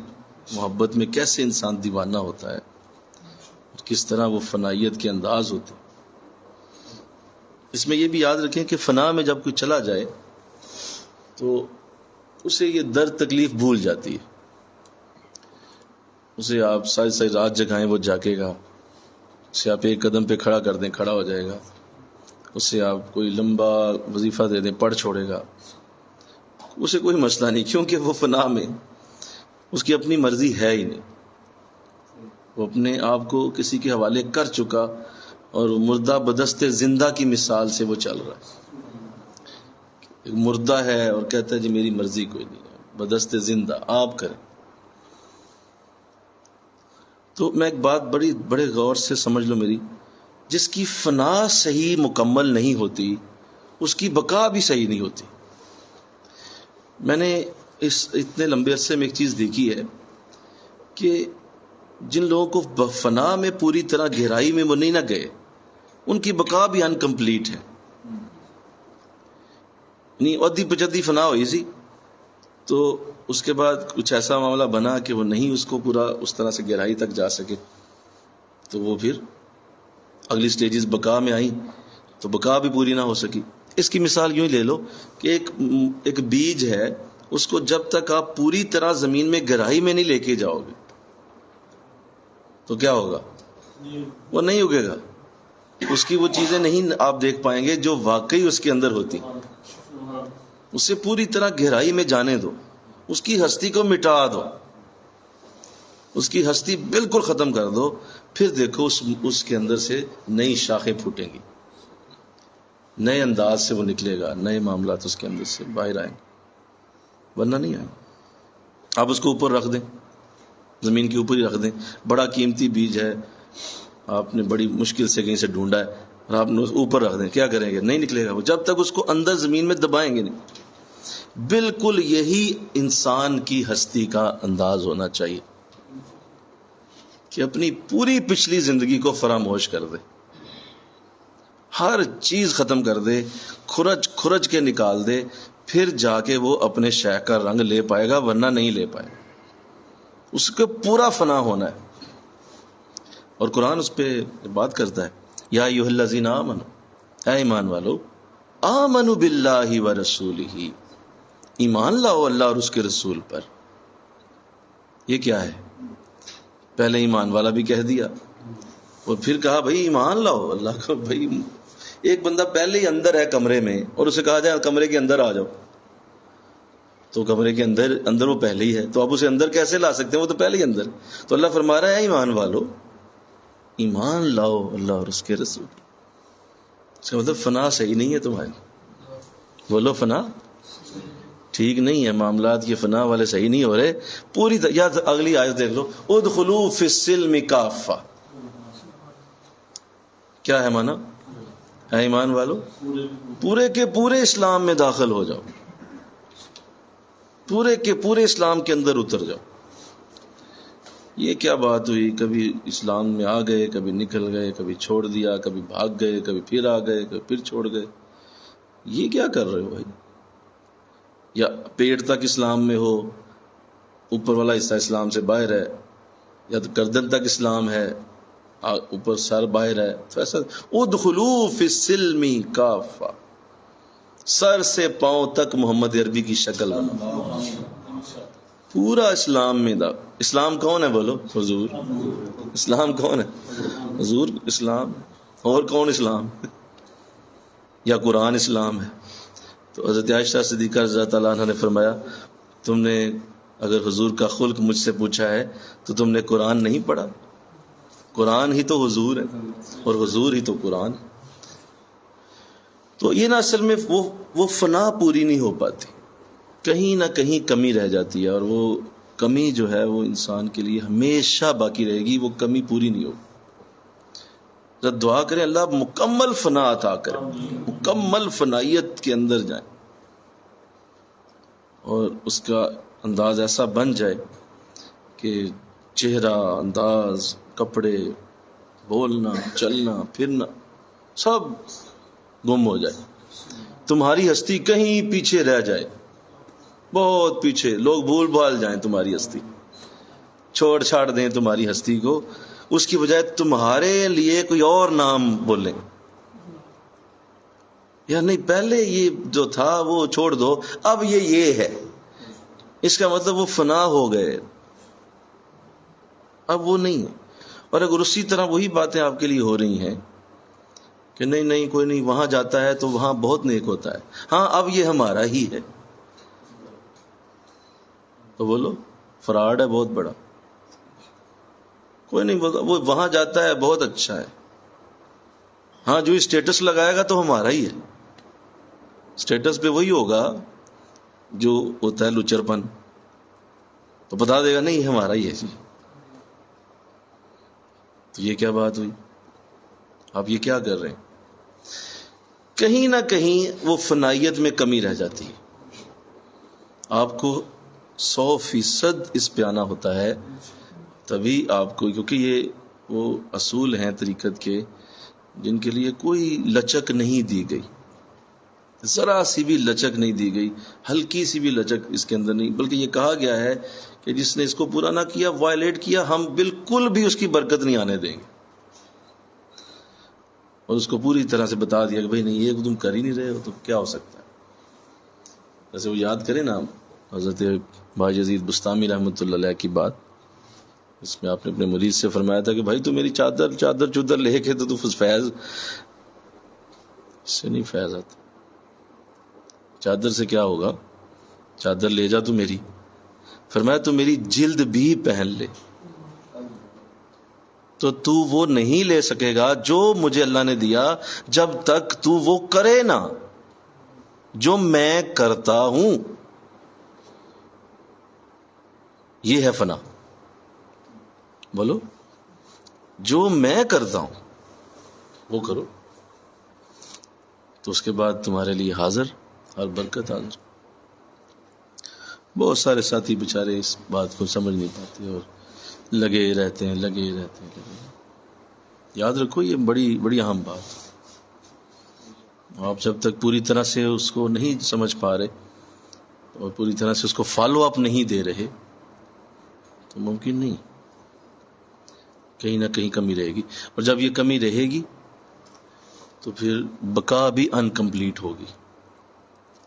محبت میں کیسے انسان دیوانہ ہوتا ہے، اور کس طرح وہ فنائیت کے انداز ہوتے ہیں. اس میں یہ بھی یاد رکھیں کہ فنا میں جب کوئی چلا جائے تو اسے یہ درد تکلیف بھول جاتی ہے. اسے آپ ساری ساری رات جگائیں وہ جاگے گا، اسے آپ ایک قدم پہ کھڑا کر دیں کھڑا ہو جائے گا، اسے آپ کوئی لمبا وظیفہ دے دیں پڑھ چھوڑے گا، اسے کوئی مسئلہ نہیں، کیونکہ وہ فنا میں اس کی اپنی مرضی ہے ہی نہیں. وہ اپنے آپ کو کسی کے حوالے کر چکا، اور مردہ بدست زندہ کی مثال سے وہ چل رہا ہے. ایک مردہ ہے اور کہتا ہے جی میری مرضی کوئی نہیں ہے، بدست زندہ آپ کریں. تو میں ایک بات بڑے غور سے سمجھ لو میری، جس کی فنا صحیح مکمل نہیں ہوتی اس کی بقا بھی صحیح نہیں ہوتی. میں نے اس اتنے لمبے عرصے میں ایک چیز دیکھی ہے کہ جن لوگوں کو فنا میں پوری طرح گہرائی میں وہ نہیں نہ گئے، ان کی بقا بھی انکمپلیٹ ہے. نہیں ادھی پچدی فنا ہوئی سی، تو اس کے بعد کچھ ایسا معاملہ بنا کہ وہ نہیں اس کو پورا اس طرح سے گہرائی تک جا سکے، تو وہ پھر اگلی سٹیجز بقا میں آئیں تو بقا بھی پوری نہ ہو سکی. اس کی مثال یوں ہی لے لو کہ ایک بیج ہے، اس کو جب تک آپ پوری طرح زمین میں گہرائی میں نہیں لے کے جاؤ گے تو کیا ہوگا؟ وہ نہیں اگے گا. اس کی وہ چیزیں نہیں آپ دیکھ پائیں گے جو واقعی اس کے اندر ہوتی. اسے پوری طرح گہرائی میں جانے دو، اس کی ہستی کو مٹا دو، اس کی ہستی بالکل ختم کر دو، پھر دیکھو اس کے اندر سے نئی شاخیں پھوٹیں گی، نئے انداز سے وہ نکلے گا، نئے معاملات اس کے اندر سے باہر آئیں گے، ورنہ نہیں آئیں. آپ اس کو اوپر رکھ دیں، زمین کے اوپر ہی رکھ دیں. بڑا قیمتی بیج ہے، آپ نے بڑی مشکل سے کہیں سے ڈھونڈا ہے، اور آپ نے اوپر رکھ دیں، کیا کریں گے؟ نہیں نکلے گا وہ جب تک اس کو اندر زمین میں دبائیں گے نہیں. بالکل یہی انسان کی ہستی کا انداز ہونا چاہیے کہ اپنی پوری پچھلی زندگی کو فراموش کر دے، ہر چیز ختم کر دے، کھرچ کے نکال دے، پھر جا کے وہ اپنے شیخ کا رنگ لے پائے گا، ورنہ نہیں لے پائے گا۔ اس کو پورا فنا ہونا ہے۔ اور قرآن اس پہ بات کرتا ہے، یا ایھا الذین آمنوا، اے ایمان والو، آمنوا باللہ ورسولہ، ایمان لاؤ اللہ اور اس کے رسول پر۔ یہ کیا ہے؟ پہلے ایمان والا بھی کہہ دیا اور پھر کہا بھائی ایمان لاؤ اللہ کو۔ بھائی ایک بندہ پہلے ہی اندر ہے کمرے میں اور اسے کہا جائے کمرے کے اندر آ جاؤ، تو کمرے کے اندر وہ پہلے ہی ہے، تو آپ اسے اندر کیسے لا سکتے ہیں؟ وہ تو پہلے ہی اندر۔ تو اللہ فرما رہا ہے ایمان والو، ایمان لاؤ اللہ اور اس کے رسول۔ اس کا مطلب فنا صحیح نہیں ہے تمہاری، بولو فنا ٹھیک نہیں ہے، معاملات یہ فنا والے صحیح نہیں ہو رہے پوری یا اگلی آیت دیکھ لو، ادخلوا فی السلم کافہ، کیا ہے مانا؟ اے ایمان والو پورے کے پورے اسلام میں داخل ہو جاؤ، پورے کے پورے اسلام کے اندر اتر جاؤ۔ یہ کیا بات ہوئی؟ کبھی اسلام میں آ گئے، کبھی نکل گئے، کبھی چھوڑ دیا، کبھی بھاگ گئے، کبھی پھر آ گئے، کبھی پھر چھوڑ گئے۔ یہ کیا کر رہے ہو بھائی؟ یا پیٹ تک اسلام میں ہو، اوپر والا حصہ اسلام سے باہر ہے، یا تو گردن تک اسلام ہے، اوپر سر باہر ہے، تو ایسا ادخلوا فی السلم کافہ، سر سے پاؤں تک محمد عربی کی شکل آنا، پورا اسلام میں اسلام کون ہے؟ بولو حضور۔ اسلام کون ہے؟ حضور اسلام۔ اور کون اسلام؟ یا قرآن اسلام ہے؟ تو حضرت عائشہ صدیقہ رضی اللہ تعالیٰ عنہ نے فرمایا، تم نے اگر حضور کا خلق مجھ سے پوچھا ہے تو تم نے قرآن نہیں پڑھا؟ قرآن ہی تو حضور ہے اور حضور ہی تو قرآن۔ تو یہ نہ اصل میں وہ فنا پوری نہیں ہو پاتی، کہیں نہ کہیں کمی رہ جاتی ہے، اور وہ کمی جو ہے وہ انسان کے لیے ہمیشہ باقی رہے گی، وہ کمی پوری نہیں ہوگی۔ جب دعا کریں اللہ مکمل فنا عطا کرے، مکمل فنائیت کے اندر جائیں اور اس کا انداز ایسا بن جائے کہ چہرہ، انداز، کپڑے، بولنا، چلنا، پھرنا سب گم ہو جائے، تمہاری ہستی کہیں پیچھے رہ جائے، بہت پیچھے، لوگ بھول بھال جائیں تمہاری ہستی، چھوڑ چھاڑ دیں تمہاری ہستی کو، اس کی بجائے تمہارے لیے کوئی اور نام بولیں، یا نہیں پہلے یہ جو تھا وہ چھوڑ دو، اب یہ ہے، اس کا مطلب وہ فنا ہو گئے، اب وہ نہیں ہے۔ اور اگر اسی طرح وہی باتیں آپ کے لیے ہو رہی ہیں کہ نہیں کوئی نہیں وہاں جاتا ہے تو وہاں بہت نیک ہوتا ہے، ہاں اب یہ ہمارا ہی ہے، تو بولو فراڈ ہے بہت بڑا۔ کوئی نہیں بولتا وہ وہاں جاتا ہے بہت اچھا ہے، ہاں جو اسٹیٹس لگائے گا تو ہمارا ہی ہے، اسٹیٹس پہ وہی ہوگا جو ہوتا ہے لچر پن، تو بتا دے گا نہیں ہمارا ہی ہے جی۔ تو یہ کیا بات ہوئی؟ آپ یہ کیا کر رہے ہیں؟ کہیں نہ کہیں وہ فنائیت میں کمی رہ جاتی ہے، آپ کو 100% اس پہ آنا ہوتا ہے، تبھی آپ کو، کیونکہ یہ وہ اصول ہیں طریقت کے جن کے لیے کوئی لچک نہیں دی گئی، ذرا سی بھی لچک نہیں دی گئی، ہلکی سی بھی لچک اس کے اندر نہیں، بلکہ یہ کہا گیا ہے کہ جس نے اس کو پورا نہ کیا، وائلیٹ کیا، ہم بالکل بھی اس کی برکت نہیں آنے دیں گے، اور اس کو پوری طرح سے بتا دیا کہ بھائی نہیں یہ تم کر ہی نہیں رہے ہو تو کیا ہو سکتا ہے۔ جیسے وہ یاد کریں نا حضرت بھائی یزید بستامی رحمۃ اللہ علیہ کی بات، اس میں آپ نے اپنے مرید سے فرمایا تھا کہ بھائی تو میری چادر چودر لے کے تو فیض، اس سے نہیں فیض آتا، چادر سے کیا ہوگا، چادر لے جا تو میری، فرمایا تو میری جلد بھی پہن لے، تو وہ نہیں لے سکے گا جو مجھے اللہ نے دیا جب تک تو وہ کرے نا جو میں کرتا ہوں۔ یہ ہے فنا، بولو جو میں کرتا ہوں وہ کرو، تو اس کے بعد تمہارے لیے حاضر اور برکت حاضر۔ بہت سارے ساتھی بیچارے اس بات کو سمجھ نہیں پاتے اور لگے رہتے ہیں. یاد رکھو یہ بڑی اہم بات. آپ جب تک پوری طرح سے اس کو نہیں سمجھ پا رہے اور پوری طرح سے اس کو فالو اپ نہیں دے رہے تو ممکن نہیں, کہیں نہ کہیں کمی رہے گی. اور جب یہ کمی رہے گی تو پھر بقا بھی انکمپلیٹ ہوگی.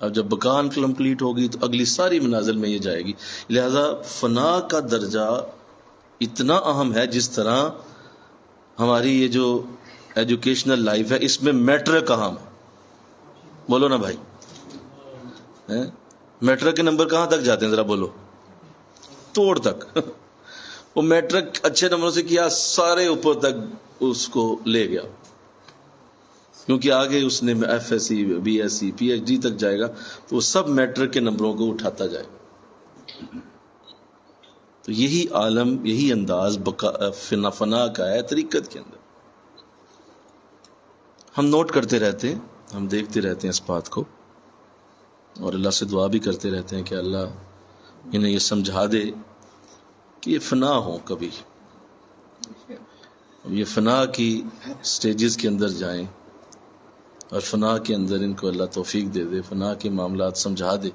اب جب بقا انکمپلیٹ ہوگی تو اگلی ساری منازل میں یہ جائے گی. لہذا فنا کا درجہ اتنا اہم ہے, جس طرح ہماری یہ جو ایجوکیشنل لائف ہے اس میں میٹرک اہم ہے. بولو نا بھائی, میٹرک کے نمبر کہاں تک جاتے ہیں ذرا بولو, توڑ تک. وہ میٹرک اچھے نمبروں سے کیا سارے اوپر تک اس کو لے گیا, کیونکہ آگے اس نے F S C, B S C, P H D تک جائے گا تو وہ سب میٹرک کے نمبروں کو اٹھاتا جائے گا. تو یہی عالم, یہی انداز فنا کا ہے طریقت کے اندر. ہم نوٹ کرتے رہتے ہیں, ہم دیکھتے رہتے ہیں اس بات کو, اور اللہ سے دعا بھی کرتے رہتے ہیں کہ اللہ انہیں یہ سمجھا دے کہ یہ فنا ہو, کبھی یہ فنا کی سٹیجز کے اندر جائیں اور فنا کے اندر ان کو اللہ توفیق دے دے, فنا کے معاملات سمجھا دے.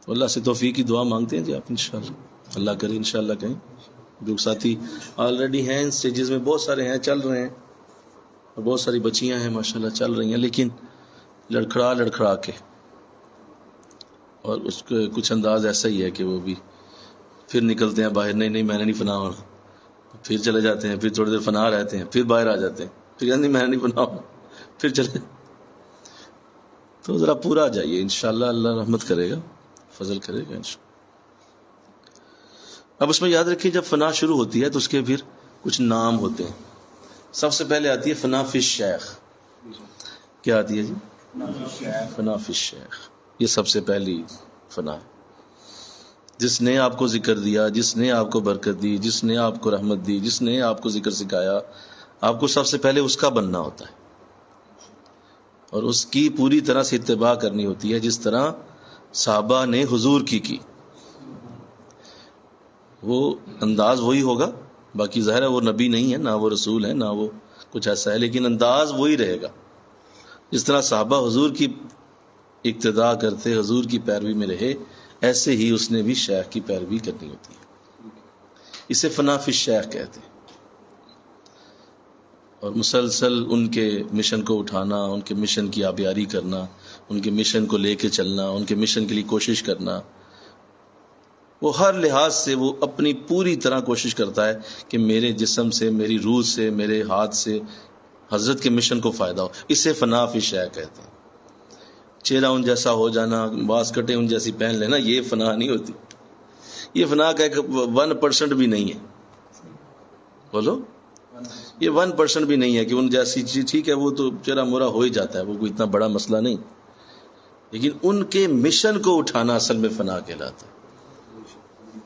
تو اللہ سے توفیق کی دعا مانگتے ہیں جی آپ انشاءاللہ, اللہ کرے انشاءاللہ. کہیں جو ساتھی آلریڈی ہیں ان سٹیجز میں, بہت سارے ہیں چل رہے ہیں, اور بہت ساری بچیاں ہیں ماشاءاللہ چل رہی ہیں, لیکن لڑکھڑا کے, اور اس کے کچھ انداز ایسا ہی ہے کہ وہ بھی پھر نکلتے ہیں باہر, نہیں میں نے نہیں فنا ہونا, پھر چلے جاتے ہیں, پھر تھوڑی دیر فنا رہتے ہیں, پھر باہر آ جاتے ہیں, پھر نہیں میں نہیں فنا ہونا, پھر چلے. تو ذرا پورا جائیے انشاءاللہ, اللہ رحمت کرے گا, فضل کرے گا انشاءاللہ. اب اس میں یاد رکھیے جب فنا شروع ہوتی ہے تو اس کے پھر کچھ نام ہوتے ہیں. سب سے پہلے آتی ہے فنا فی الشیخ. کیا آتی ہے جی؟ فنا فی الشیخ. یہ سب سے پہلی فنا ہے. جس نے آپ کو ذکر دیا, جس نے آپ کو برکت دی, جس نے آپ کو رحمت دی, جس نے آپ کو ذکر سکھایا, آپ کو سب سے پہلے اس کا بننا ہوتا ہے اور اس کی پوری طرح سے اتباع کرنی ہوتی ہے, جس طرح صحابہ نے حضور کی. وہ انداز وہی ہوگا, باقی ظاہر ہے وہ نبی نہیں ہے, نہ وہ رسول ہے, نہ وہ کچھ ایسا ہے, لیکن انداز وہی رہے گا. جس طرح صحابہ حضور کی اقتداء کرتے, حضور کی پیروی میں رہے, ایسے ہی اس نے بھی شیخ کی پیروی کرنی ہوتی ہے. اسے فنا فی الشیخ کہتے ہیں. اور مسلسل ان کے مشن کو اٹھانا, ان کے مشن کی آبیاری کرنا, ان کے مشن کو لے کے چلنا, ان کے مشن کے لیے کوشش کرنا. وہ ہر لحاظ سے وہ اپنی پوری طرح کوشش کرتا ہے کہ میرے جسم سے, میری روح سے, میرے ہاتھ سے حضرت کے مشن کو فائدہ ہو. اسے فنا فی الشیخ کہتے ہیں. چہرہ ان جیسا ہو جانا, باز کٹے ان جیسی پہن لینا, یہ فنا نہیں ہوتی. یہ فنا کا 1% بھی نہیں ہے. بولو, یہ 1% بھی نہیں ہے کہ ان جیسی چیز. ٹھیک ہے وہ تو چہرہ مورا ہو ہی جاتا ہے, وہ کوئی اتنا بڑا مسئلہ نہیں, لیکن ان کے مشن کو اٹھانا اصل میں فنا کہلاتا ہے,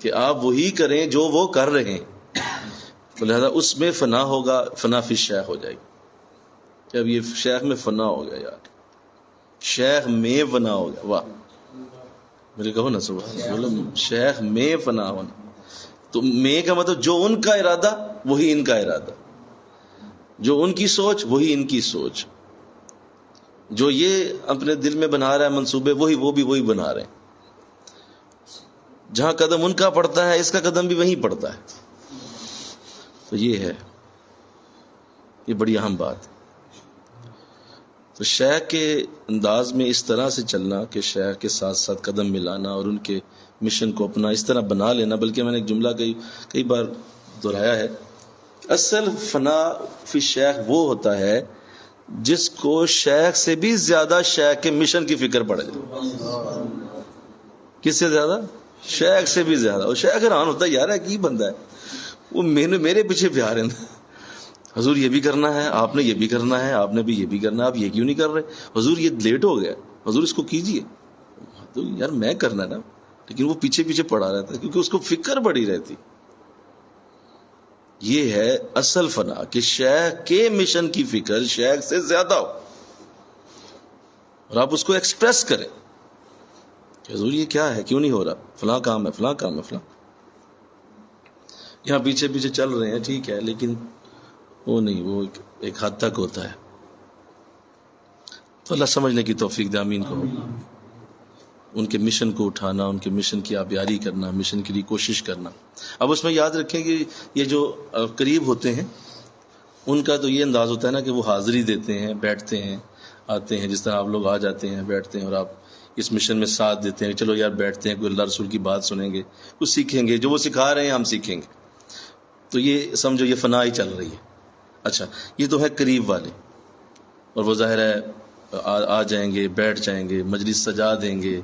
کہ آپ وہی کریں جو وہ کر رہے ہیں. تو لہذا اس میں فنا ہوگا, فنا فی الشیخ ہو جائے گی. جب یہ شیخ میں فنا ہو گیا, یار شیخ میں فنا ہو گیا, واہ میرے کہو نا سبحان اللہ, شیخ میں فنا ہونا. تو میں کا مطلب جو ان کا ارادہ وہی ان کا ارادہ, جو ان کی سوچ وہی ان کی سوچ, جو یہ اپنے دل میں بنا رہا ہے منصوبے وہی وہ بھی وہی بنا رہے ہیں. جہاں قدم ان کا پڑتا ہے اس کا قدم بھی وہیں پڑتا ہے. تو یہ ہے, یہ بڑی اہم بات. تو شیخ کے انداز میں اس طرح سے چلنا کہ شیخ کے ساتھ ساتھ قدم ملانا اور ان کے مشن کو اپنا اس طرح بنا لینا. بلکہ میں نے ایک جملہ کئی بار دہرایا ہے, اصل فنا فی شیخ وہ ہوتا ہے جس کو شیخ سے بھی زیادہ شیخ کے مشن کی فکر پڑ جائے. کس سے زیادہ؟ شیخ سے بھی زیادہ. اور شیخ حیران ہوتا ہے, یار ہے کی بندہ ہے, وہ میرے پیچھے پیار ہے, حضور یہ بھی کرنا ہے, آپ نے یہ بھی کرنا ہے, آپ نے بھی یہ بھی کرنا ہے, آپ یہ کیوں نہیں کر رہے, حضور یہ لیٹ ہو گیا, حضور اس کو کیجئے. تو یار میں کرنا ہے نا, لیکن وہ پیچھے پڑا رہتا ہے کیونکہ اس کو فکر بڑی رہتی. یہ ہے اصل فنا کہ شیخ کے مشن کی فکر شیخ سے زیادہ ہو اور آپ اس کو ایکسپریس کریں. کہ حضور یہ کیا ہے، کیوں نہیں ہو رہا، فلاں کام ہے، فلاں کام ہے، فلاں، یہاں پیچھے پیچھے چل رہے ہیں، ٹھیک ہے، لیکن وہ نہیں، وہ ایک حد تک ہوتا ہے. تو اللہ سمجھنے کی توفیق دے، آمین کہو. ان کے مشن کو اٹھانا، ان کے مشن کی آبیاری کرنا، مشن کے لیے کوشش کرنا. اب اس میں یاد رکھیں کہ یہ جو قریب ہوتے ہیں ان کا تو یہ انداز ہوتا ہے نا کہ وہ حاضری دیتے ہیں، بیٹھتے ہیں، آتے ہیں، جس طرح آپ لوگ آ جاتے ہیں، بیٹھتے ہیں، اور آپ اس مشن میں ساتھ دیتے ہیں، چلو یار بیٹھتے ہیں، کوئی اللہ رسول کی بات سنیں گے، کچھ سیکھیں گے، جو وہ سکھا رہے ہیں ہم سیکھیں گے. تو یہ سمجھو یہ فنا ہی چل رہی ہے. اچھا، یہ تو ہے قریب والے، اور وہ ظاہر ہے آ جائیں گے، بیٹھ جائیں گے، مجلس سجا دیں گے،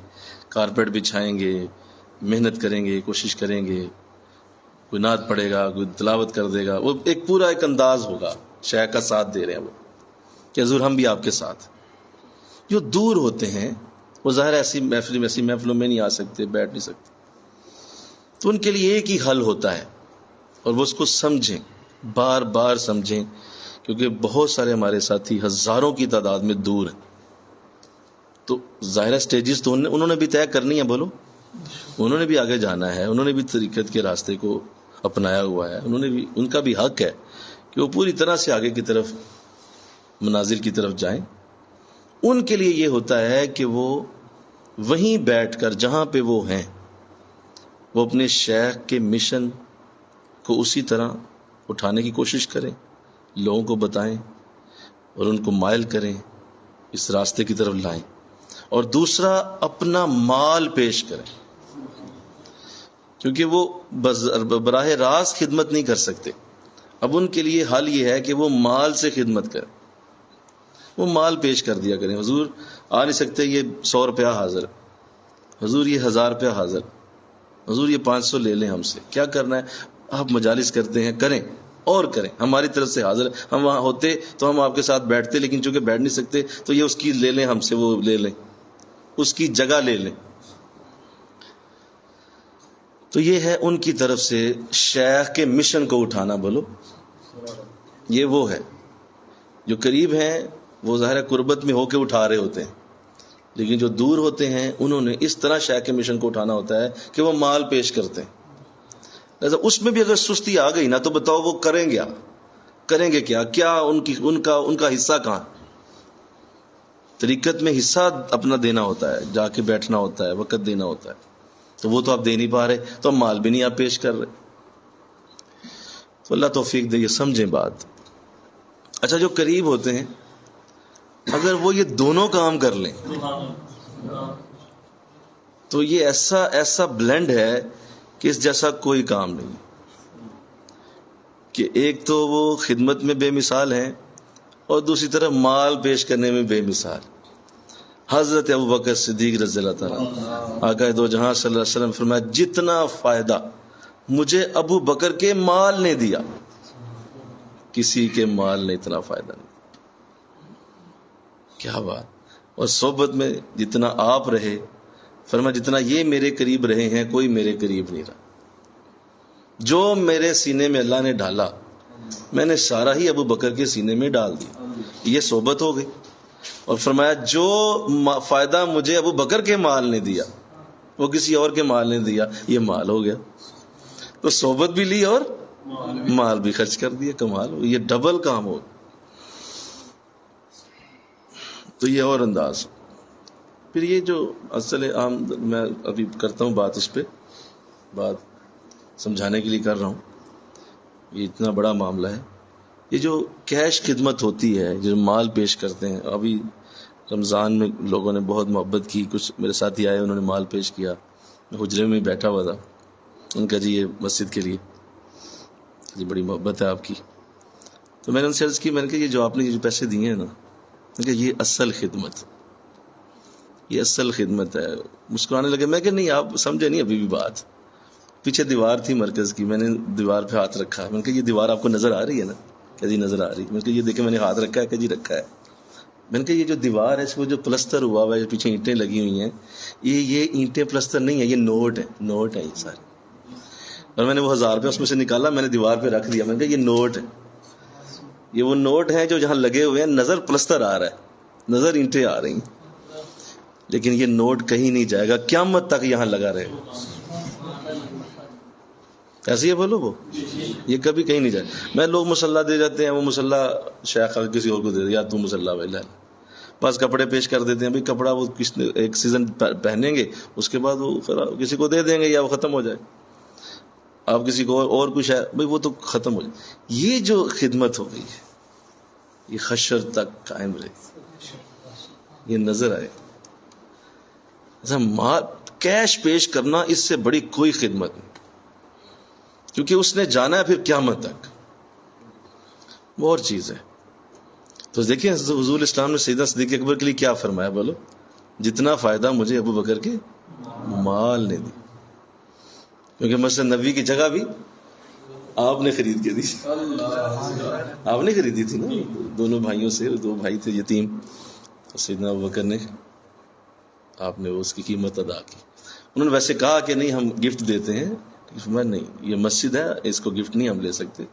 کارپیٹ بچھائیں گے، محنت کریں گے، کوشش کریں گے، کوئی نعت پڑھے گا، کوئی تلاوت کر دے گا، وہ ایک پورا ایک انداز ہوگا، شیخ کا ساتھ دے رہے ہیں وہ کہ حضور ہم بھی آپ کے ساتھ. جو دور ہوتے ہیں وہ ظاہر ایسی محفلوں میں نہیں آ سکتے، بیٹھ نہیں سکتے، تو ان کے لیے ایک ہی حل ہوتا ہے، اور وہ اس کو سمجھیں، بار بار سمجھیں، کیونکہ بہت سارے ہمارے ساتھی ہزاروں کی تعداد میں دور ہیں. تو ظاہر سٹیجز تو انہوں نے بھی طے کرنی ہے، بولو، انہوں نے بھی آگے جانا ہے، انہوں نے بھی طریقت کے راستے کو اپنایا ہوا ہے، انہوں نے بھی، ان کا بھی حق ہے کہ وہ پوری طرح سے آگے کی طرف، منازل کی طرف جائیں. ان کے لیے یہ ہوتا ہے کہ وہ وہیں بیٹھ کر جہاں پہ وہ ہیں، وہ اپنے شیخ کے مشن کو اسی طرح اٹھانے کی کوشش کریں، لوگوں کو بتائیں اور ان کو مائل کریں، اس راستے کی طرف لائیں. اور دوسرا، اپنا مال پیش کریں، کیونکہ وہ براہ راست خدمت نہیں کر سکتے. اب ان کے لیے حل یہ ہے کہ وہ مال سے خدمت کریں، وہ مال پیش کر دیا کریں. حضور آ نہیں سکتے، یہ 100 روپیہ حاضر، حضور یہ 1000 روپیہ حاضر، حضور یہ 500 لے لیں ہم سے، کیا کرنا ہے، آپ مجالس کرتے ہیں، کریں اور کریں، ہماری طرف سے حاضر. ہم وہاں ہوتے تو ہم آپ کے ساتھ بیٹھتے، لیکن چونکہ بیٹھ نہیں سکتے تو یہ اس کی لے لیں ہم سے، وہ لے لیں، اس کی جگہ لے لیں. تو یہ ہے ان کی طرف سے شیخ کے مشن کو اٹھانا. بولو، یہ وہ ہے. جو قریب ہیں وہ ظاہر قربت میں ہو کے اٹھا رہے ہوتے ہیں، لیکن جو دور ہوتے ہیں انہوں نے اس طرح شیخ کے مشن کو اٹھانا ہوتا ہے کہ وہ مال پیش کرتے ہیں. لہذا اس میں بھی اگر سستی آ گئی نا تو بتاؤ وہ کریں گے کیا ان کا حصہ کہاں؟ طریقت میں حصہ اپنا دینا ہوتا ہے، جا کے بیٹھنا ہوتا ہے، وقت دینا ہوتا ہے، تو وہ تو آپ دے نہیں پا رہے، تو ہم مال بھی نہیں آپ پیش کر رہے. تو اللہ توفیق دے، یہ سمجھیں بات. اچھا، جو قریب ہوتے ہیں اگر وہ یہ دونوں کام کر لیں تو یہ ایسا بلینڈ ہے کہ اس جیسا کوئی کام نہیں، کہ ایک تو وہ خدمت میں بے مثال ہیں اور دوسری طرف مال پیش کرنے میں بے مثال. حضرت ابوبکر صدیق رضی اللہ تعالیٰ، آقا دو جہاں صلی اللہ علیہ وسلم فرمایا جتنا فائدہ مجھے ابو بکر کے مال نے دیا، کسی کے مال نے اتنا فائدہ نہیں. کیا بات. اور صحبت میں جتنا آپ رہے، فرمایا جتنا یہ میرے قریب رہے ہیں کوئی میرے قریب نہیں رہا. جو میرے سینے میں اللہ نے ڈالا میں نے سارا ہی ابو بکر کے سینے میں ڈال دیا. یہ صحبت ہو گئی. اور فرمایا جو فائدہ مجھے ابو بکر کے مال نے دیا وہ کسی اور کے مال نے دیا، یہ مال ہو گیا. تو صحبت بھی لی اور مال بھی خرچ کر دیا. کمال ہو، یہ ڈبل کام ہو. تو یہ اور انداز. پھر یہ جو اصل عام، میں ابھی کرتا ہوں بات، اس پہ بات سمجھانے کے لیے کر رہا ہوں، یہ اتنا بڑا معاملہ ہے. یہ جو کیش خدمت ہوتی ہے، جو مال پیش کرتے ہیں، ابھی رمضان میں لوگوں نے بہت محبت کی، کچھ میرے ساتھی آئے انہوں نے مال پیش کیا، میں حجرے میں بیٹھا ہوا تھا، ان کا جی یہ مسجد کے لیے جی بڑی محبت ہے آپ کی. تو میں نے ان سے عرض کی، میں نے کہا یہ جو آپ نے یہ پیسے دیے ہیں نا، میں کہ یہ اصل خدمت، یہ اصل خدمت ہے. مسکرانے لگے. میں کہ نہیں آپ سمجھے نہیں ابھی بھی بات. پیچھے دیوار تھی مرکز کی، میں نے دیوار پہ ہاتھ رکھا. میں نے کہا یہ دیوار آپ کو نظر آ رہی ہے نا؟ کہ جی نظر آ رہی. میں نے کہا یہ دیکھیں میں نے ہاتھ رکھا ہے. کہ جی رکھا ہے. میں نے کہا یہ جو دیوار ہے اس کو جو پلستر ہوا ہوا ہے، پیچھے اینٹیں لگی ہوئی ہیں، یہ اینٹیں پلستر نہیں ہے، یہ نوٹ ہے یہ سارے. اور میں نے وہ 1000 روپے اس میں سے نکالا، میں نے دیوار پہ رکھ دیا. میں نے کہا یہ نوٹ ہے، یہ وہ نوٹ ہیں جو جہاں لگے ہوئے ہیں، نظر پلستر آ رہا ہے، نظر اینٹیں آ رہی ہیں. لیکن یہ نوٹ کہیں نہیں جائے گا، قیامت تک یہاں لگا رہے گا. ایسے ہی بولو وہ، یہ کبھی کہیں نہیں جائے. میں لوگ مسلح دے جاتے ہیں، وہ مسلح شیخ کسی اور کو دے دے، یا تو مسلح ویلا بس کپڑے پیش کر دیتے ہیں. بھائی کپڑا وہ ایک سیزن پہنیں گے، اس کے بعد وہ کسی کو دے دیں گے یا وہ ختم ہو جائے. آپ کسی کو اور کچھ ہے بھائی وہ تو ختم ہو جائے. یہ جو خدمت ہو گئی ہے یہ حشر تک قائم رہے، یہ نظر آئے. کیش پیش کرنا اس سے بڑی کوئی خدمت نہیں، کیونکہ اس نے جانا ہے پھر قیامت تک، وہ اور چیز ہے. تو دیکھیں حضور اسلام نے سیدنا صدیق اکبر کے لیے کیا فرمایا، بولو، جتنا فائدہ مجھے ابو بکر کے مال نے دی. کیونکہ مسجد نبوی کی جگہ بھی آپ نے خرید کے دی، آپ نے خریدی تھی نا دونوں بھائیوں سے. 2 بھائی تھے یتیم، سیدنا ابو بکر نے، آپ نے اس کی قیمت ادا کی. انہوں نے ویسے کہا کہ نہیں ہم گفٹ دیتے ہیں، میں نہیں، یہ مسجد ہے، اس کو گفٹ نہیں ہم لے سکتے،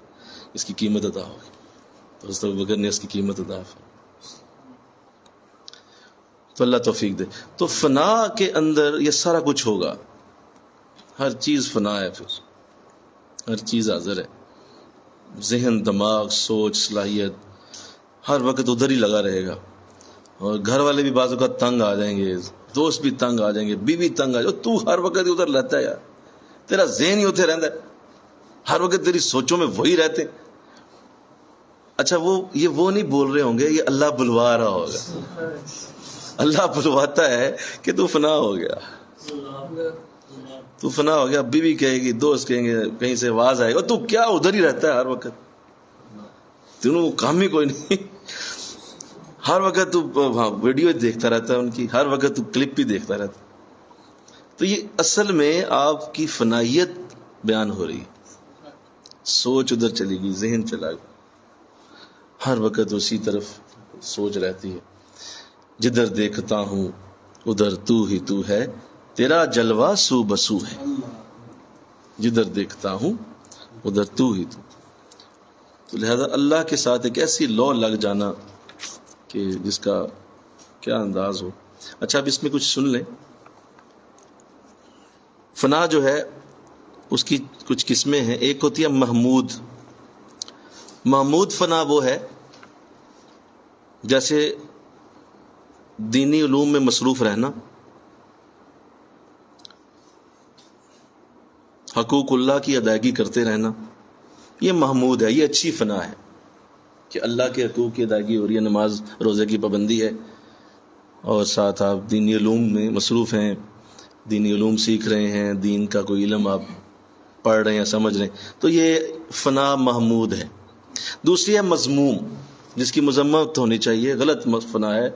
اس کی قیمت ادا ہوگی. تو حضرت ابو بکر نے اس کی قیمت ادا کی. تو اللہ توفیق دے. تو فنا کے اندر یہ سارا کچھ ہوگا، ہر چیز فنا ہے، پھر ہر چیز حاضر ہے. ذہن، دماغ، سوچ، صلاحیت ہر وقت ادھر ہی لگا رہے گا. اور گھر والے بھی بعض اوقات تنگ آ جائیں گے، دوست بھی تنگ آ جائیں گے، بیوی تنگ آ جائے، تو ہر وقت ہی ادھر رہتا ہے یار، تیرا ذہن ہی اتھے رہتا ہے، ہر وقت تیری سوچوں میں وہی رہتے. اچھا یہ وہ نہیں بول رہے ہوں گے، یہ اللہ بلوا رہا ہوگا. اللہ بلواتا ہے کہ تو فنا ہو گیا، تو فنا ہو گیا. بیوی کہے گی، دوست کہیں گے، کہیں سے آواز آئے گا، تو کیا ادھر ہی رہتا ہے ہر وقت، تینوں کام ہی کوئی نہیں، ہر وقت تو ویڈیو دیکھتا رہتا ہے ان کی، ہر وقت تو کلپ بھی دیکھتا رہتا. تو یہ اصل میں آپ کی فنائیت بیان ہو رہی ہے. سوچ ادھر چلی گئی، ذہن چلا گیا، ہر وقت اسی طرف سوچ رہتی ہے. جدھر دیکھتا ہوں ادھر تو ہی تو ہے، تیرا جلوہ سو بسو ہے. جدھر دیکھتا ہوں ادھر تو ہی تو. تو لہذا اللہ کے ساتھ ایک ایسی لو لگ جانا کہ جس کا کیا انداز ہو. اچھا اب اس میں کچھ سن لیں. فنا جو ہے اس کی کچھ قسمیں ہیں. ایک ہوتی ہے محمود. محمود فنا وہ ہے جیسے دینی علوم میں مصروف رہنا، حقوق اللہ کی ادائیگی کرتے رہنا، یہ محمود ہے، یہ اچھی فنا ہے کہ اللہ کے حقوق کی ادائیگی ہو رہی ہے، نماز روزے کی پابندی ہے، اور ساتھ آپ دینی علوم میں مصروف ہیں، دینی علوم سیکھ رہے ہیں، دین کا کوئی علم آپ پڑھ رہے ہیں، سمجھ رہے ہیں. تو یہ فنا محمود ہے. دوسری ہے مذموم، جس کی مذمت ہونی چاہیے، غلط فنا ہے،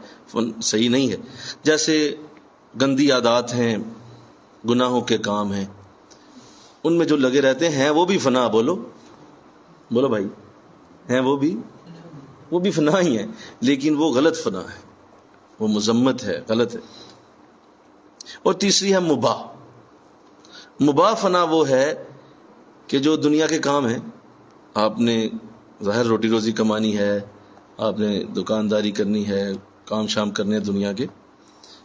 صحیح نہیں ہے. جیسے گندی عادات ہیں، گناہوں کے کام ہیں، ان میں جو لگے رہتے ہیں وہ بھی فنا. بولو بھائی، ہیں وہ بھی فنا ہی ہیں، لیکن وہ غلط فنا ہے، وہ مذمت ہے، غلط ہے. اور تیسری ہے مباح. مباح فنا وہ ہے کہ جو دنیا کے کام ہیں، آپ نے ظاہر روٹی روزی کمانی ہے، آپ نے دکانداری کرنی ہے، کام شام کرنے ہیں دنیا کے،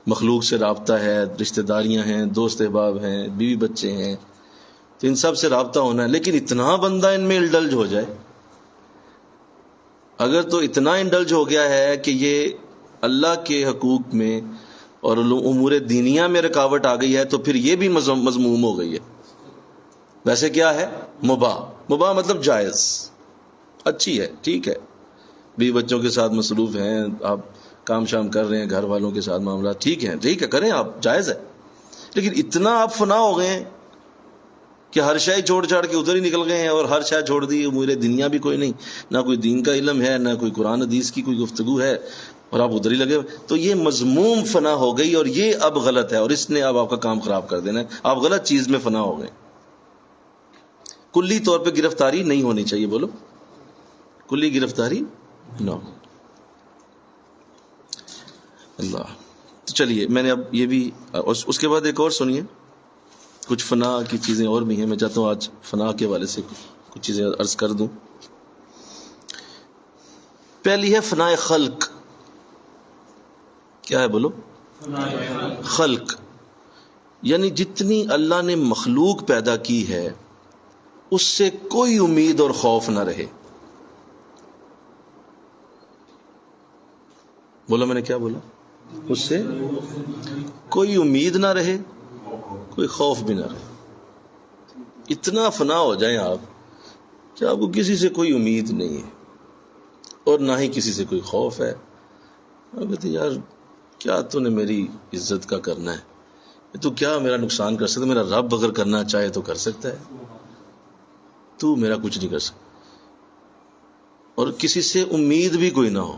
مخلوق سے رابطہ ہے، رشتہ داریاں ہیں، دوست احباب ہیں، بیوی بچے ہیں، تو ان سب سے رابطہ ہونا ہے. لیکن اتنا بندہ ان میں انڈلج ہو جائے، اگر تو اتنا انڈلج ہو گیا ہے کہ یہ اللہ کے حقوق میں اور امور دینیہ میں رکاوٹ آ گئی ہے، تو پھر یہ بھی مذموم ہو گئی ہے. ویسے کیا ہے؟ مباح. مباح مطلب جائز، اچھی ہے، ٹھیک ہے، بیوی بچوں کے ساتھ مصروف ہیں، آپ کام شام کر رہے ہیں، گھر والوں کے ساتھ معاملات ٹھیک ہے کریں آپ، جائز ہے. لیکن اتنا آپ فنا ہو گئے ہیں کہ ہر شے چھوڑ چھاڑ کے ادھر ہی نکل گئے ہیں، اور ہر شے چھوڑ دی، امور دنیا بھی کوئی نہیں، نہ کوئی دین کا علم ہے، نہ کوئی قرآن حدیث کی کوئی گفتگو ہے، اور آپ ادھر ہی لگے. تو یہ مذموم فنا ہو گئی، اور یہ اب غلط ہے، اور اس نے اب آپ کا کام خراب کر دینا ہے، آپ غلط چیز میں فنا ہو گئے. کلی طور پہ گرفتاری نہیں ہونی چاہیے. بولو، کلی گرفتاری نہ ہو. اللہ. تو چلیے میں نے اب یہ بھی، اس کے بعد ایک اور سنیے، کچھ فنا کی چیزیں اور بھی ہیں. میں چاہتا ہوں آج فنا کے حوالے سے کچھ چیزیں عرض کر دوں. پہلی ہے فنا خلق. کیا ہے؟ بولو. خلق یعنی جتنی اللہ نے مخلوق پیدا کی ہے اس سے کوئی امید اور خوف نہ رہے. بولا میں نے کیا بولا؟ اس سے کوئی امید نہ رہے، کوئی خوف بھی نہ رہے. اتنا فنا ہو جائیں آپ کہ آپ کو کسی سے کوئی امید نہیں ہے اور نہ ہی کسی سے کوئی خوف ہے. آپ کہتے یار کیا تو نے میری عزت کا کرنا ہے، تو کیا میرا نقصان کر سکتا؟ میرا رب اگر کرنا چاہے تو کر سکتا ہے، تو میرا کچھ نہیں کر سکتا. اور کسی سے امید بھی کوئی نہ ہو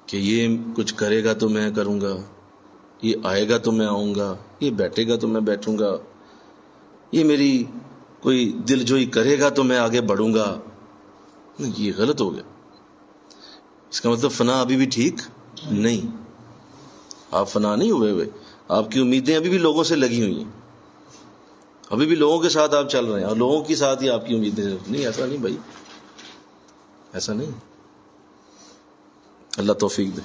کہ یہ کچھ کرے گا تو میں کروں گا، یہ آئے گا تو میں آؤں گا، یہ بیٹھے گا تو میں بیٹھوں گا، یہ میری کوئی دل جوئی کرے گا تو میں آگے بڑھوں گا. یہ غلط ہو گیا. اس کا مطلب فنا ابھی بھی ٹھیک نہیں. آپ فنا نہیں ہوئے، آپ کی امیدیں ابھی بھی لوگوں سے لگی ہوئی ہیں، ابھی بھی لوگوں کے ساتھ آپ چل رہے ہیں اور لوگوں کے ساتھ ہی آپ کی امیدیں نہیں. ایسا نہیں بھائی، ایسا نہیں. اللہ توفیق دے.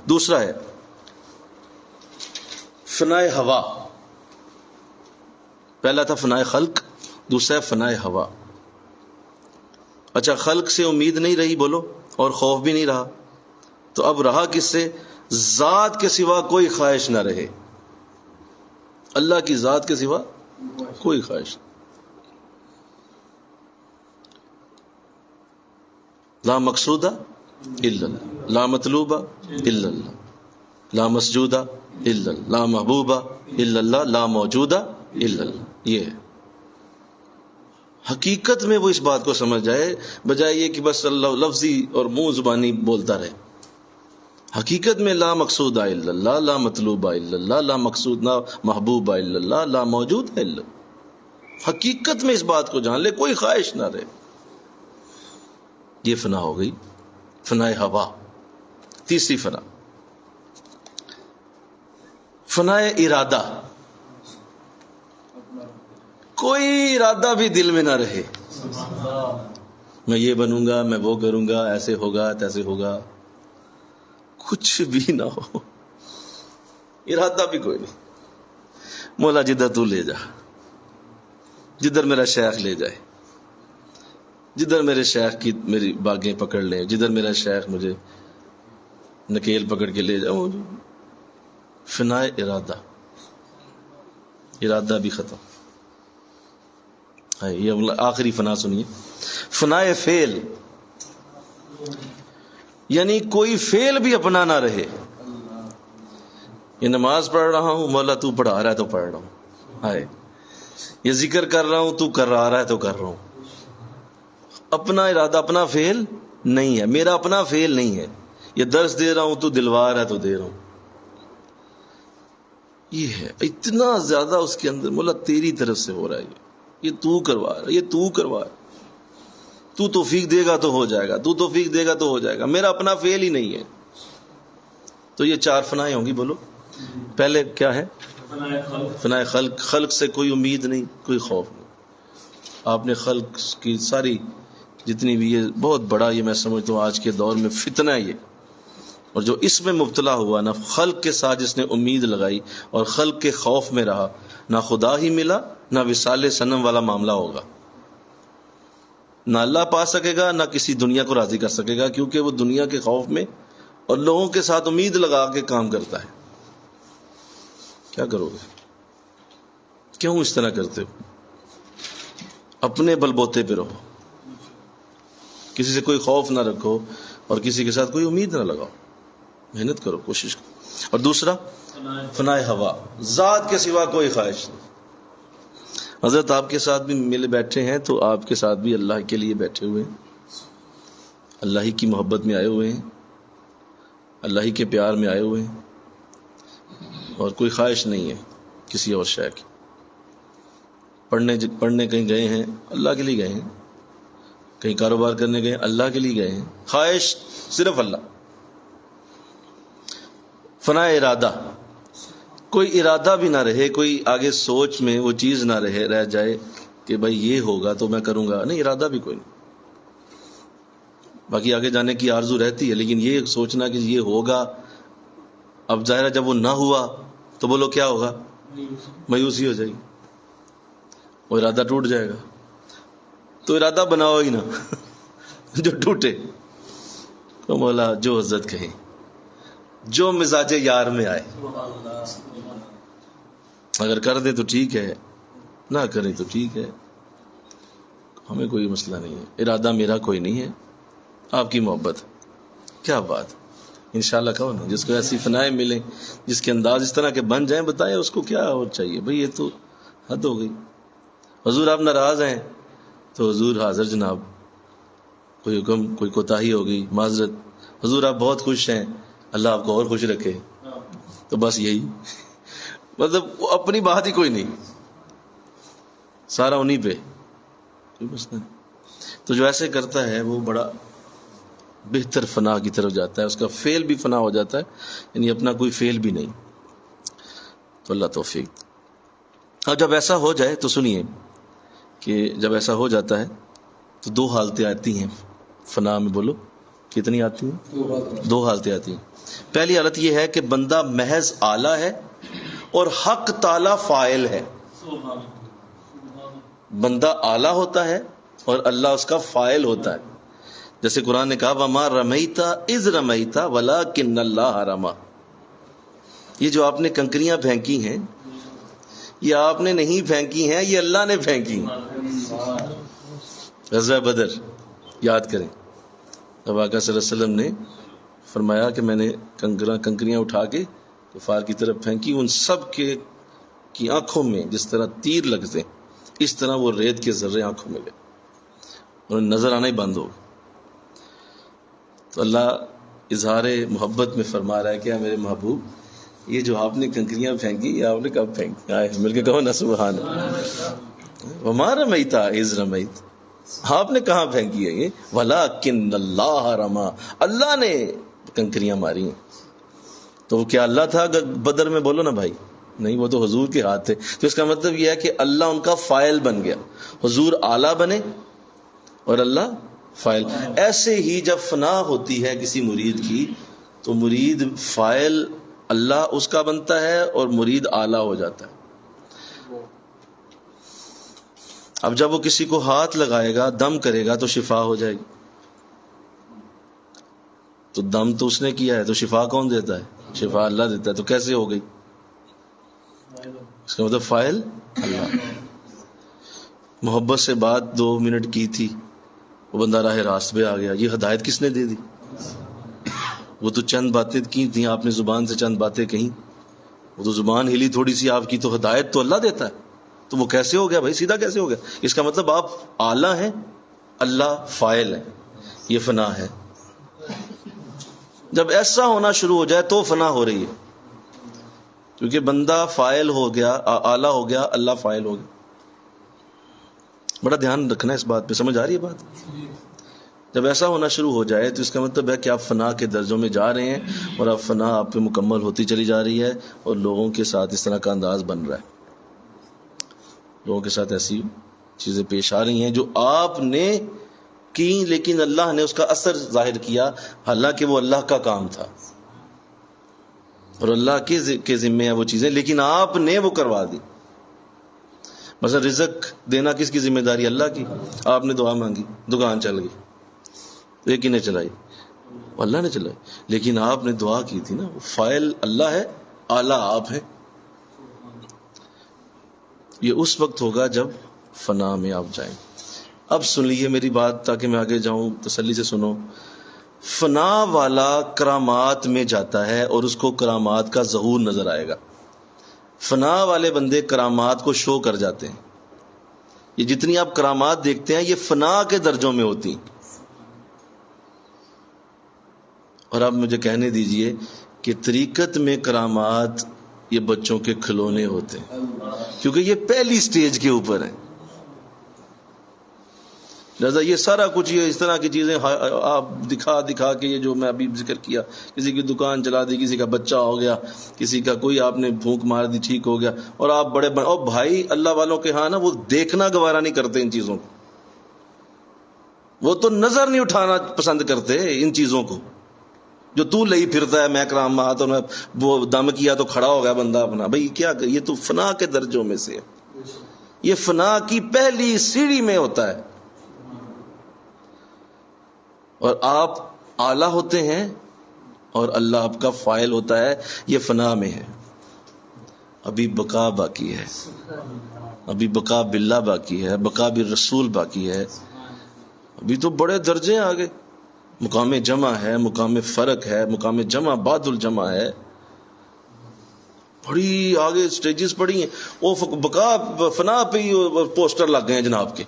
دوسرا ہے فنائے ہوا. پہلا تھا فنائے خلق، دوسرا ہے فنائے ہوا. اچھا خلق سے امید نہیں رہی بولو، اور خوف بھی نہیں رہا، تو اب رہا کس سے؟ ذات کے سوا کوئی خواہش نہ رہے. اللہ کی ذات کے سوا کوئی خواہش. لا مقصودہ الا اللہ، لا مطلوبہ الا اللہ، لا مسجودہ الا اللہ، لا محبوبہ الا اللہ، لا موجودہ الا اللہ. یہ ہے حقیقت میں وہ اس بات کو سمجھ جائے، بجائے یہ کہ بس اللہ لفظی اور منہ زبانی بولتا رہے. حقیقت میں لا مقصود الا اللہ، لا مطلوب الا اللہ، لا مقصود نہ محبوب الا اللہ، لا موجود الا اللہ. حقیقت میں اس بات کو جان لے، کوئی خواہش نہ رہے. یہ فنا ہو گئی، فنائے ہوا. تیسری فنا فنائے ارادہ. کوئی ارادہ بھی دل میں نہ رہے، میں یہ بنوں گا، میں وہ کروں گا، ایسے ہوگا تیسے ہوگا، کچھ بھی نہ ہو. ارادہ بھی کوئی نہیں. مولا جدھر تو لے جا، جدھر میرا شیخ لے جائے، جدھر میرے شیخ کی میری باغیں پکڑ لیں، جدھر میرا شیخ مجھے نکیل پکڑ کے لے جاؤ. فنائے ارادہ، ارادہ بھی ختم. یہ آخری فنا سنیے، فنائے فعل. یعنی کوئی فعل بھی اپنا نہ رہے. یہ نماز پڑھ رہا ہوں، مولا تو پڑھا رہا ہے تو پڑھ رہا ہوں. ہائے یہ ذکر کر رہا ہوں، تو کر رہا ہے تو کر رہا ہوں. اپنا ارادہ، اپنا فعل نہیں ہے، میرا اپنا فعل نہیں ہے. یہ درس دے رہا ہوں تو دلوار ہے تو دے رہا ہوں. یہ ہے اتنا زیادہ اس کے اندر، مولا تیری طرف سے ہو رہا ہے، یہ تو کروا رہا ہے، یہ تو کروا رہا ہے، تو توفیق دے گا تو ہو جائے گا، تو توفیق دے گا تو ہو جائے گا. میرا اپنا فعل ہی نہیں ہے. تو یہ چار فنائیں ہوں گی. بولو پہلے کیا ہے؟ فنائے خلق. خلق سے کوئی امید نہیں، کوئی خوف نہیں. آپ نے خلق کی ساری جتنی بھی، یہ بہت بڑا، یہ میں سمجھتا ہوں آج کے دور میں فتنہ ہے یہ. اور جو اس میں مبتلا ہوا، نہ خلق کے ساتھ جس نے امید لگائی اور خلق کے خوف میں رہا، نہ خدا ہی ملا، نہ وصال صنم والا معاملہ ہوگا. نہ اللہ پا سکے گا، نہ کسی دنیا کو راضی کر سکے گا، کیونکہ وہ دنیا کے خوف میں اور لوگوں کے ساتھ امید لگا کے کام کرتا ہے. کیا کرو گے؟ کیوں اس طرح کرتے ہو؟ اپنے بل بوتے پہ رہو، کسی سے کوئی خوف نہ رکھو اور کسی کے ساتھ کوئی امید نہ لگاؤ. محنت کرو، کوشش کرو. اور دوسرا فنائے ہوا، ذات کے سوا کوئی خواہش نہیں. حضرت آپ کے ساتھ بھی ملے بیٹھے ہیں تو آپ کے ساتھ بھی اللہ کے لیے بیٹھے ہوئے ہیں، اللہ ہی کی محبت میں آئے ہوئے ہیں، اللہ ہی کے پیار میں آئے ہوئے ہیں، اور کوئی خواہش نہیں ہے کسی اور شے کی. پڑھنے کہیں گئے ہیں، اللہ کے لیے گئے ہیں. کہیں کاروبار کرنے گئے، اللہ کے لیے گئے ہیں. خواہش صرف اللہ. فنائے ارادہ، کوئی ارادہ بھی نہ رہے، کوئی آگے سوچ میں وہ چیز نہ رہ جائے کہ بھائی یہ ہوگا تو میں کروں گا. نہیں، ارادہ بھی کوئی نہیں. باقی آگے جانے کی آرزو رہتی ہے، لیکن یہ سوچنا کہ یہ ہوگا اب ظاہر ہے جب وہ نہ ہوا تو بولو کیا ہوگا؟ مایوسی ہو جائے گی، وہ ارادہ ٹوٹ جائے گا. تو ارادہ بناؤ ہی نا جو ٹوٹے. تو مولا جو حضرت کہیں، جو مزاج یار میں آئے، اگر کر دے تو ٹھیک ہے، نہ کرے تو ٹھیک ہے، ہمیں کوئی مسئلہ نہیں ہے. ارادہ میرا کوئی نہیں ہے، آپ کی محبت. کیا بات، انشاءاللہ کہو نا. جس کو ایسی فنائیں ملیں، جس کے انداز اس طرح کے بن جائیں، بتائیں اس کو کیا اور چاہیے. بھئی یہ تو حد ہو گئی. حضور آپ ناراض ہیں تو حضور حاضر جناب، کوئی حکم، کوئی کوتاہی ہو گئی، معذرت. حضور آپ بہت خوش ہیں، اللہ آپ کو اور خوش رکھے. تو بس یہی، مطلب وہ اپنی بات ہی کوئی نہیں، سارا انہی پہ، کوئی مسئلہ نہیں. تو جو ایسے کرتا ہے وہ بڑا بہتر فنا کی طرف جاتا ہے، اس کا فعل بھی فنا ہو جاتا ہے، یعنی اپنا کوئی فعل بھی نہیں. تو اللہ توفیق. اب جب ایسا ہو جائے تو سنیے کہ جب ایسا ہو جاتا ہے تو دو حالتیں آتی ہیں فنا میں. بولو کتنی آتی ہیں؟ دو حالتیں آتی ہیں. پہلی حالت یہ ہے کہ بندہ محض آلہ ہے اور حق تعالی فاعل ہے. بندہ آلہ ہوتا ہے اور اللہ اس کا فاعل ہوتا ہے. جیسے قرآن نے کہا وَمَا رَمَيْتَ إِذْ رَمَيْتَ وَلَكِنَّ اللَّهَ رَمَى. یہ جو آپ نے کنکریاں پھینکی ہیں، یہ آپ نے نہیں پھینکی ہیں، یہ اللہ نے پھینکی ہیں. غزوہ بدر یاد کریں، اب آقا صلی اللہ علیہ وسلم نے فرمایا کہ میں نے کنکریاں اٹھا کے کفار کی طرف پھینکی، ان سب کی آنکھوں میں جس طرح تیر لگتے اس طرح وہ ریت کے ذرے آنکھوں میں گئے اور نظر آنا ہی بند ہو گیا. تو اللہ اظہار محبت میں فرما رہا ہے کہ میرے محبوب، یہ جو آپ نے کنکریاں پھینکی، یہ آپ نے کب پھینکی؟ آئے مل کے کہو نا سبحان اللہ. وما رمیت اذ رمیت، آپ نے کہاں پھینکی ہے یہ؟ ولکن اللہ رما، اللہ نے کنکریاں ماری ہیں. تو وہ کیا اللہ تھا بدر میں؟ بولو نا بھائی. نہیں، وہ تو حضور کے ہاتھ تھے. تو اس کا مطلب یہ ہے کہ اللہ ان کا فاعل بن گیا، حضور آلہ بنے اور اللہ فاعل. ایسے ہی جب فنا ہوتی ہے کسی مرید کی تو مرید فاعل اللہ اس کا بنتا ہے اور مرید آلہ ہو جاتا ہے. اب جب وہ کسی کو ہاتھ لگائے گا، دم کرے گا تو شفا ہو جائے گی. تو دم تو اس نے کیا ہے، تو شفا کون دیتا ہے؟ شفا اللہ دیتا ہے. تو کیسے ہو گئی؟ اس کا مطلب فاعل اللہ. محبت سے بات 2 منٹ کی تھی، وہ بندہ راہ راست پہ آ گیا. یہ ہدایت کس نے دے دی؟ وہ تو چند باتیں کی تھیں، آپ نے زبان سے چند باتیں کہیں، وہ تو زبان ہلی تھوڑی سی آپ کی. تو ہدایت تو اللہ دیتا ہے. تو وہ کیسے ہو گیا بھائی؟ سیدھا کیسے ہو گیا؟ اس کا مطلب آپ آلہ ہیں، اللہ فاعل ہے. یہ فنا ہے. جب ایسا ہونا شروع ہو جائے تو فنا ہو رہی ہے، کیونکہ بندہ فاعل ہو گیا، آلہ ہو گیا، اللہ فاعل ہو گیا. بڑا دھیان رکھنا ہے اس بات پہ. سمجھ آ رہی ہے بات؟ جب ایسا ہونا شروع ہو جائے تو اس کا مطلب ہے کہ آپ فنا کے درجوں میں جا رہے ہیں اور اب فنا آپ پہ مکمل ہوتی چلی جا رہی ہے اور لوگوں کے ساتھ اس طرح کا انداز بن رہا ہے. لوگوں کے ساتھ ایسی چیزیں پیش آ رہی ہیں جو آپ نے کی لیکن اللہ نے اس کا اثر ظاہر کیا، حالانکہ وہ اللہ کا کام تھا اور اللہ کے ذمے ہیں وہ چیزیں، لیکن آپ نے وہ کروا دی. مثلا رزق دینا کس کی ذمہ داری؟ اللہ کی. آپ نے دعا مانگی، دکان چل گئی. ایک ہی نے چلائی، اللہ نے چلائی، لیکن آپ نے دعا کی تھی نا. فاعل اللہ ہے، آلہ آپ ہیں. یہ اس وقت ہوگا جب فنا میں آپ جائیں. اب سن لیجیے میری بات تاکہ میں آگے جاؤں، تسلی سے سنو. فنا والا کرامات میں جاتا ہے اور اس کو کرامات کا ظہور نظر آئے گا. فنا والے بندے کرامات کو شو کر جاتے ہیں. یہ جتنی آپ کرامات دیکھتے ہیں یہ فنا کے درجوں میں ہوتی ہیں. اور اب مجھے کہنے دیجئے کہ طریقت میں کرامات یہ بچوں کے کھلونے ہوتے ہیں، کیونکہ یہ پہلی سٹیج کے اوپر ہیں. لہذا یہ سارا کچھ یہ اس طرح کی چیزیں آپ دکھا کے، یہ جو میں ابھی ذکر کیا، کسی کی دکان چلا دی، کسی کا بچہ ہو گیا، کسی کا کوئی آپ نے پھونک مار دی، ٹھیک ہو گیا، اور آپ بڑے اور بھائی اللہ والوں کے ہاں نا وہ دیکھنا گوارا نہیں کرتے ان چیزوں کو. وہ تو نظر نہیں اٹھانا پسند کرتے ان چیزوں کو. جو تو لئی پھرتا ہے میں کرام مات اور وہ دم کیا تو کھڑا ہو گیا بندہ اپنا. بھائی کیا یہ تو فنا کے درجوں میں سے ہے. یہ فنا کی پہلی سیڑھی میں ہوتا ہے. اور آپ اعلیٰ ہوتے ہیں اور اللہ آپ کا فاعل ہوتا ہے. یہ فنا میں ہے. ابھی بقا باقی ہے. ابھی بقا باللہ باقی ہے. بقا بالرسول باقی ہے. ابھی تو بڑے درجے آگے. مقام جمع ہے, مقام فرق ہے, مقام جمع بعد الجمع ہے. بڑی آگے سٹیجز پڑی ہیں. وہ بقا فنا پہ ہی پوسٹر لگ گئے ہیں جناب کے,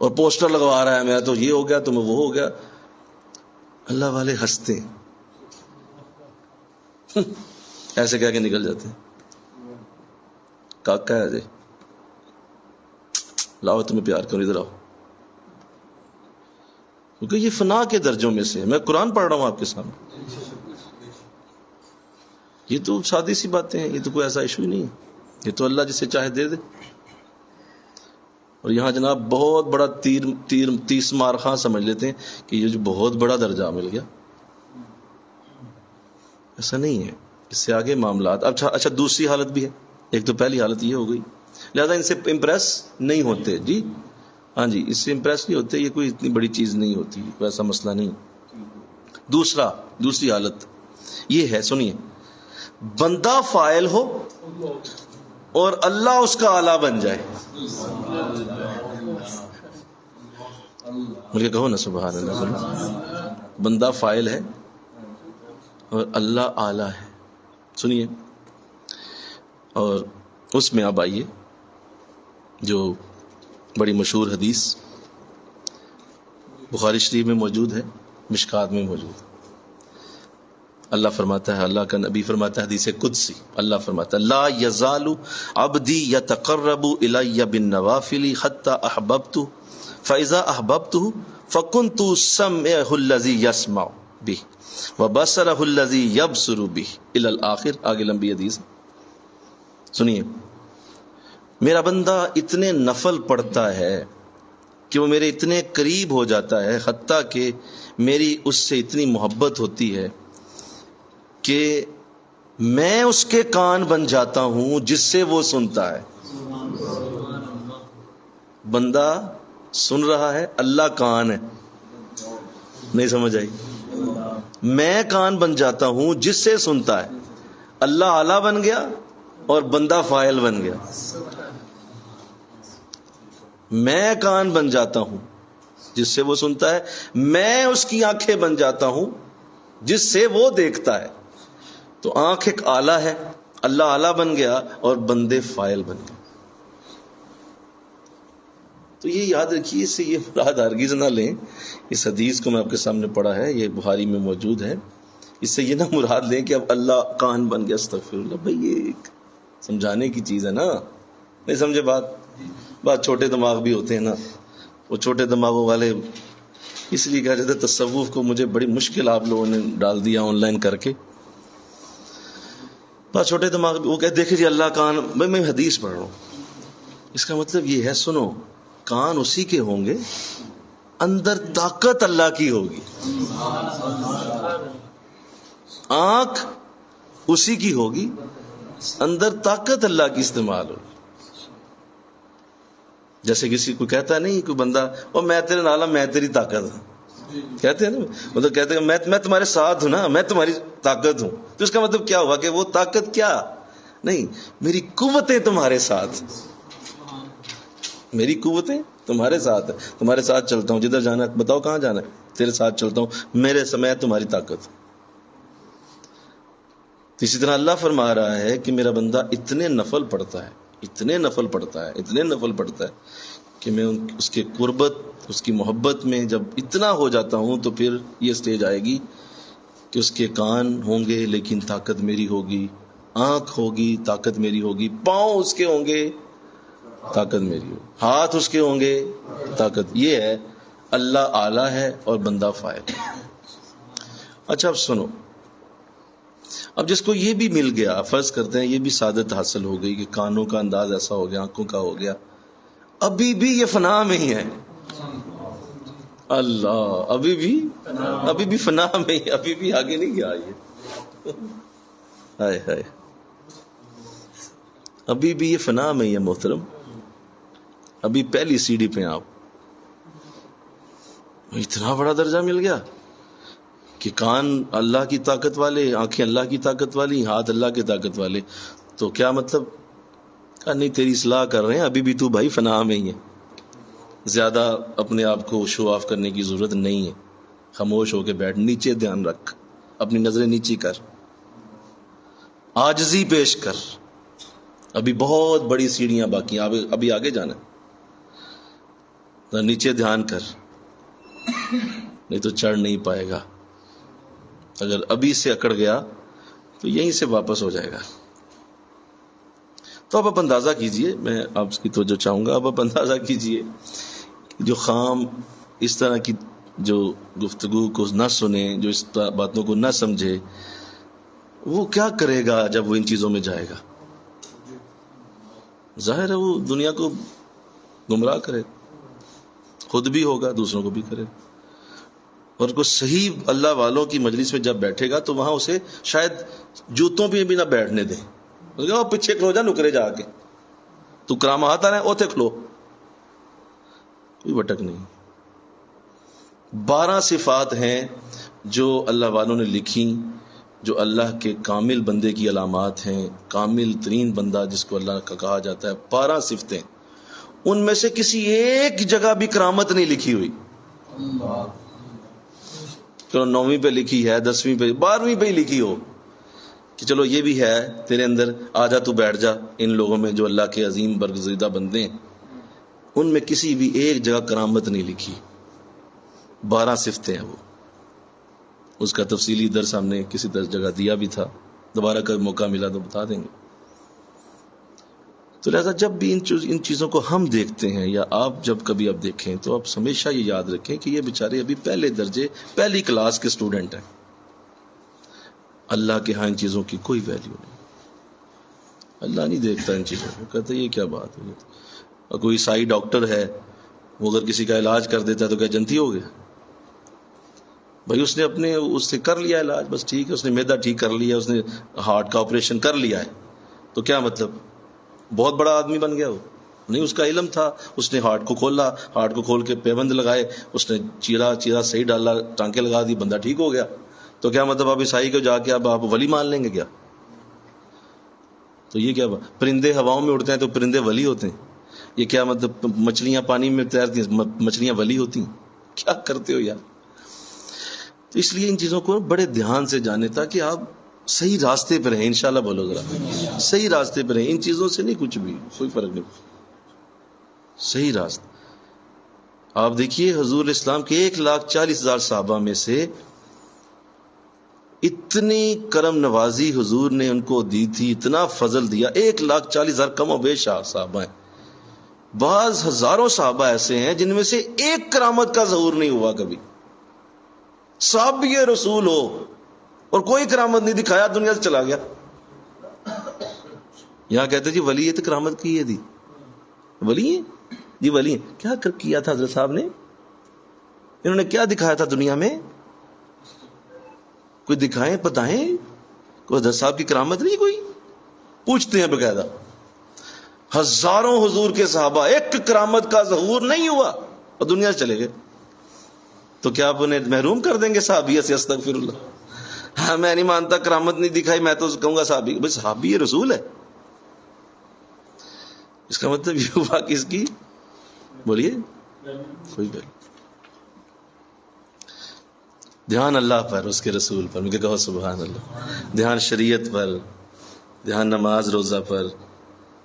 اور پوسٹر لگوا رہا ہے میرا تو یہ ہو گیا تو میں وہ ہو گیا. اللہ والے ہنستے ہیں ایسے کہہ کے نکل جاتے ہیں. کاکا ہے جی, لاؤ تمہیں پیار کروں, ادھر آؤ. کیونکہ یہ فنا کے درجوں میں سے. میں قرآن پڑھ رہا ہوں آپ کے سامنے. یہ تو سادی سی باتیں ہیں, یہ تو کوئی ایسا ایشو ہی نہیں ہے. یہ تو اللہ جسے چاہے دے دے. اور یہاں جناب بہت بڑا تیس مار خاں سمجھ لیتے ہیں کہ یہ جو بہت بڑا درجہ مل گیا. ایسا نہیں ہے. اس سے آگے معاملات. اچھا دوسری حالت بھی ہے. ایک تو پہلی حالت یہ ہو گئی, لہذا ان سے امپریس نہیں ہوتے. جی ہاں جی, اس سے امپریس نہیں ہوتے. یہ کوئی اتنی بڑی چیز نہیں ہوتی, کوئی ایسا مسئلہ نہیں. دوسری حالت یہ ہے, سنیے, بندہ فاعل ہو اور اللہ اس کا آلہ بن جائے. مجھے کہو نا سبحان اللہ. بندہ فاعل ہے اور اللہ آلہ ہے. سنیے, اور اس میں اب آئیے جو بڑی مشہور حدیث بخاری شریف میں موجود ہے, مشکات میں موجود ہے. اللہ فرماتا ہے, اللہ کا نبی فرماتا ہے حدیث قدسی, اللہ فرماتا ہے لا یزال عبدی یتقرب الی بالنوافل حتی احببتہ فاذا احببتہ فکنت سمعہ الذی یسمع بہ وبصرہ الذی یبصر بہ الی الآخر. آگے لمبی حدیث. سنیے, میرا بندہ اتنے نفل پڑھتا ہے کہ وہ میرے اتنے قریب ہو جاتا ہے, حتیٰ کہ میری اس سے اتنی محبت ہوتی ہے کہ میں اس کے کان بن جاتا ہوں جس سے وہ سنتا ہے. بندہ سن رہا ہے, اللہ کان ہے. نہیں سمجھ آئی؟ میں کان بن جاتا ہوں جس سے سنتا ہے. اللہ آلہ بن گیا اور بندہ فاعل بن گیا. میں کان بن جاتا ہوں جس سے وہ سنتا ہے, میں اس کی آنکھیں بن جاتا ہوں جس سے وہ دیکھتا ہے. تو آنکھ ایک آلہ ہے, اللہ آلہ بن گیا اور بندے فاعل بن گئے. تو یہ یاد رکھیے, اس سے یہ مراد ہرگز نہ لیں. اس حدیث کو میں آپ کے سامنے پڑھا ہے, یہ بخاری میں موجود ہے. اس سے یہ نہ مراد لیں کہ اب اللہ کان بن گیا. استغفر اللہ. بھائی یہ ایک سمجھانے کی چیز ہے نا, نہیں سمجھے بات چھوٹے دماغ بھی ہوتے ہیں نا. وہ چھوٹے دماغوں والے اس لیے کہا جاتا ہے تصوف کو مجھے بڑی مشکل آپ لوگوں نے ڈال دیا آن لائن کر کے. بات چھوٹے دماغ بھی, وہ کہتے دیکھیں جی اللہ کان. بھائی میں حدیث پڑھ رہا ہوں, اس کا مطلب یہ ہے, سنو, کان اسی کے ہوں گے, اندر طاقت اللہ کی ہوگی. آنکھ اسی کی ہوگی, اندر طاقت اللہ کی استعمال ہوگی. جیسے کسی کو کہتا ہے نہیں کوئی بندہ, اور میں تیرے نالا, میں تیری طاقت ہوں, کہتے ہیں نا, مطلب کہتے ہیں میں تمہارے ساتھ ہوں نا, میں تمہاری طاقت ہوں. تو اس کا مطلب کیا ہوا کہ وہ طاقت کیا نہیں, میری قوتیں تمہارے ساتھ, میری قوتیں تمہارے ساتھ ہے, تمہارے ساتھ چلتا ہوں, جدھر جانا ہے بتاؤ کہاں جانا ہے, تیرے ساتھ چلتا ہوں, میرے سمے تمہاری طاقت. اسی طرح اللہ فرما رہا ہے کہ میرا بندہ اتنے نفل پڑھتا ہے, اتنے نفل پڑھتا ہے, اتنے نفل پڑھتا ہے کہ میں اس کے قربت, اس کی محبت میں جب اتنا ہو جاتا ہوں تو پھر یہ سٹیج آئے گی کہ اس کے کان ہوں گے لیکن طاقت میری ہوگی, آنکھ ہوگی طاقت میری ہوگی, پاؤں اس کے ہوں گے طاقت میری ہوگی, ہاتھ اس کے ہوں گے طاقت. یہ ہے اللہ اعلیٰ ہے اور بندہ فاعل. اچھا اب سنو, اب جس کو یہ بھی مل گیا, فرض کرتے ہیں یہ بھی سعادت حاصل ہو گئی کہ کانوں کا انداز ایسا ہو گیا, آنکھوں کا ہو گیا, ابھی بھی یہ فنا میں ہی ہے, اللہ ابھی بھی فنا میں، ابھی بھی آگے نہیں گیا یہ، ہائے ہائے، ابھی بھی یہ فنا میں ہی ہے محترم، ابھی پہلی سیڑھی پہ آپ، اتنا بڑا درجہ مل گیا کہ کان اللہ کی طاقت والے، آنکھیں اللہ کی طاقت والی، ہاتھ اللہ کی طاقت والے، تو کیا مطلب؟ کہا نہیں تیری اصلاح کر رہے ہیں، ابھی بھی تو بھائی فنا میں ہی ہے، زیادہ اپنے آپ کو شو آف کرنے کی ضرورت نہیں ہے، خاموش ہو کے بیٹھ، نیچے دھیان رکھ، اپنی نظریں نیچی کر، عاجزی پیش کر، ابھی بہت بڑی سیڑھیاں باقی ہیں، ابھی آگے جانا ہے، نیچے دھیان کر، نہیں تو چڑھ نہیں پائے گا، اگر ابھی سے اکڑ گیا تو یہیں سے واپس ہو جائے گا۔ تو اب آپ اندازہ کیجئے، میں آپ کی توجہ چاہوں گا، اب آپ اندازہ کیجئے جو خام اس طرح کی جو گفتگو کو نہ سنے، جو اس باتوں کو نہ سمجھے، وہ کیا کرے گا جب وہ ان چیزوں میں جائے گا؟ ظاہر ہے وہ دنیا کو گمراہ کرے، خود بھی ہوگا، دوسروں کو بھی کرے، اور کو صحیح اللہ والوں کی مجلس میں جب بیٹھے گا تو وہاں اسے شاید جوتوں پہ بھی نہ بیٹھنے دیں، پیچھے کھلو جا، نکرے جا کے تو کرامہ آتا رہے، اوتھے کھلو، کوئی بٹک نہیں۔ 12 صفات ہیں جو اللہ والوں نے لکھی، جو اللہ کے کامل بندے کی علامات ہیں، کامل ترین بندہ جس کو اللہ کا کہا جاتا ہے، 12 صفتیں، ان میں سے کسی ایک جگہ بھی کرامت نہیں لکھی ہوئی، چلو 9ویں پہ لکھی ہے، 10ویں پہ، 12ویں پہ ہی لکھی ہو کہ چلو یہ بھی ہے تیرے اندر، آجا تو بیٹھ جا ان لوگوں میں جو اللہ کے عظیم برگزیدہ بندے ہیں، ان میں کسی بھی ایک جگہ کرامت نہیں لکھی، 12 صفتیں ہیں وہ، اس کا تفصیلی درس ہم نے کسی جگہ دیا بھی تھا، دوبارہ کبھی موقع ملا تو بتا دیں گے۔ تو لہذا جب بھی ان چیزوں کو ہم دیکھتے ہیں، یا آپ جب کبھی اب دیکھیں، تو آپ ہمیشہ یہ یاد رکھیں کہ یہ بیچارے ابھی پہلے درجے، پہلی کلاس کے اسٹوڈنٹ ہیں، اللہ کے ہاں ان چیزوں کی کوئی ویلیو نہیں، اللہ نہیں دیکھتا ان چیزوں کو، کہتے یہ کیا بات ہوئی، اور کوئی عیسائی ڈاکٹر ہے، وہ اگر کسی کا علاج کر دیتا ہے تو کیا جنتی ہو گیا؟ بھائی اس سے کر لیا علاج، بس ٹھیک ہے، اس نے معدہ ٹھیک کر لیا، اس نے ہارٹ کا آپریشن کر لیا ہے، تو کیا مطلب بہت بڑا آدمی بن گیا؟ وہ نہیں، اس کا علم تھا، اس نے ہارٹ کو کھولا، ہارٹ کو کھول کے پیبند لگائے، اس نے چیرا صحیح ڈالا، ٹانکے لگا دی، بندہ ٹھیک ہو گیا، تو کیا مطلب آپ عیسائی کو جا کے اب آپ ولی مان لیں گے کیا؟ تو یہ کیا پرندے ہواؤں میں اڑتے ہیں تو پرندے ولی ہوتے ہیں؟ یہ کیا مطلب مچھلیاں پانی میں تیرتی ہیں، مچھلیاں ولی ہوتی ہیں؟ کیا کرتے ہو یار؟ تو اس لیے ان چیزوں کو بڑے دھیان سے جانے تاکہ آپ صحیح راستے پہ رہیں، انشاءاللہ بولو ذرا، صحیح راستے پہ رہیں، ان چیزوں سے نہیں، کچھ بھی کوئی فرق نہیں، صحیح راستہ۔ آپ دیکھیے حضور اسلام کے 1,40,000 صحابہ میں سے اتنی کرم نوازی حضور نے ان کو دی تھی، اتنا فضل دیا، 1,40,000 کم و بیش صحابہ ہیں، بعض ہزاروں صحابہ ایسے ہیں جن میں سے ایک کرامت کا ظہور نہیں ہوا کبھی، صحابی رسول ہو اور کوئی کرامت نہیں دکھایا، دنیا سے چلا گیا۔ یہاں کہتے جی ولی ہے تو کرامت کی ہے دی، ولی ہیں جی، ولی ہیں، کیا کیا تھا حضرت صاحب نے؟ انہوں نے کیا دکھایا تھا دنیا میں؟ کوئی دکھائیں، بتائیں، کوئی حضرت صاحب کی کرامت نہیں؟ کوئی پوچھتے ہیں باقاعدہ، ہزاروں حضور کے صحابہ، ایک کرامت کا ظہور نہیں ہوا اور دنیا سے چلے گئے، تو کیا آپ انہیں محروم کر دیں گے صحابیت سے؟ استغفر اللہ، ہاں میں نہیں مانتا، کرامت نہیں دکھائی، میں تو کہوں گا صحابی، بھائی صحابی رسول ہے، اس کا مطلب یہ ہوا کہ اس کی بولیے کوئی بات، دھیان اللہ پر، اس کے رسول پر، مجھے کہو سبحان اللہ، دھیان شریعت پر، دھیان نماز روزہ پر،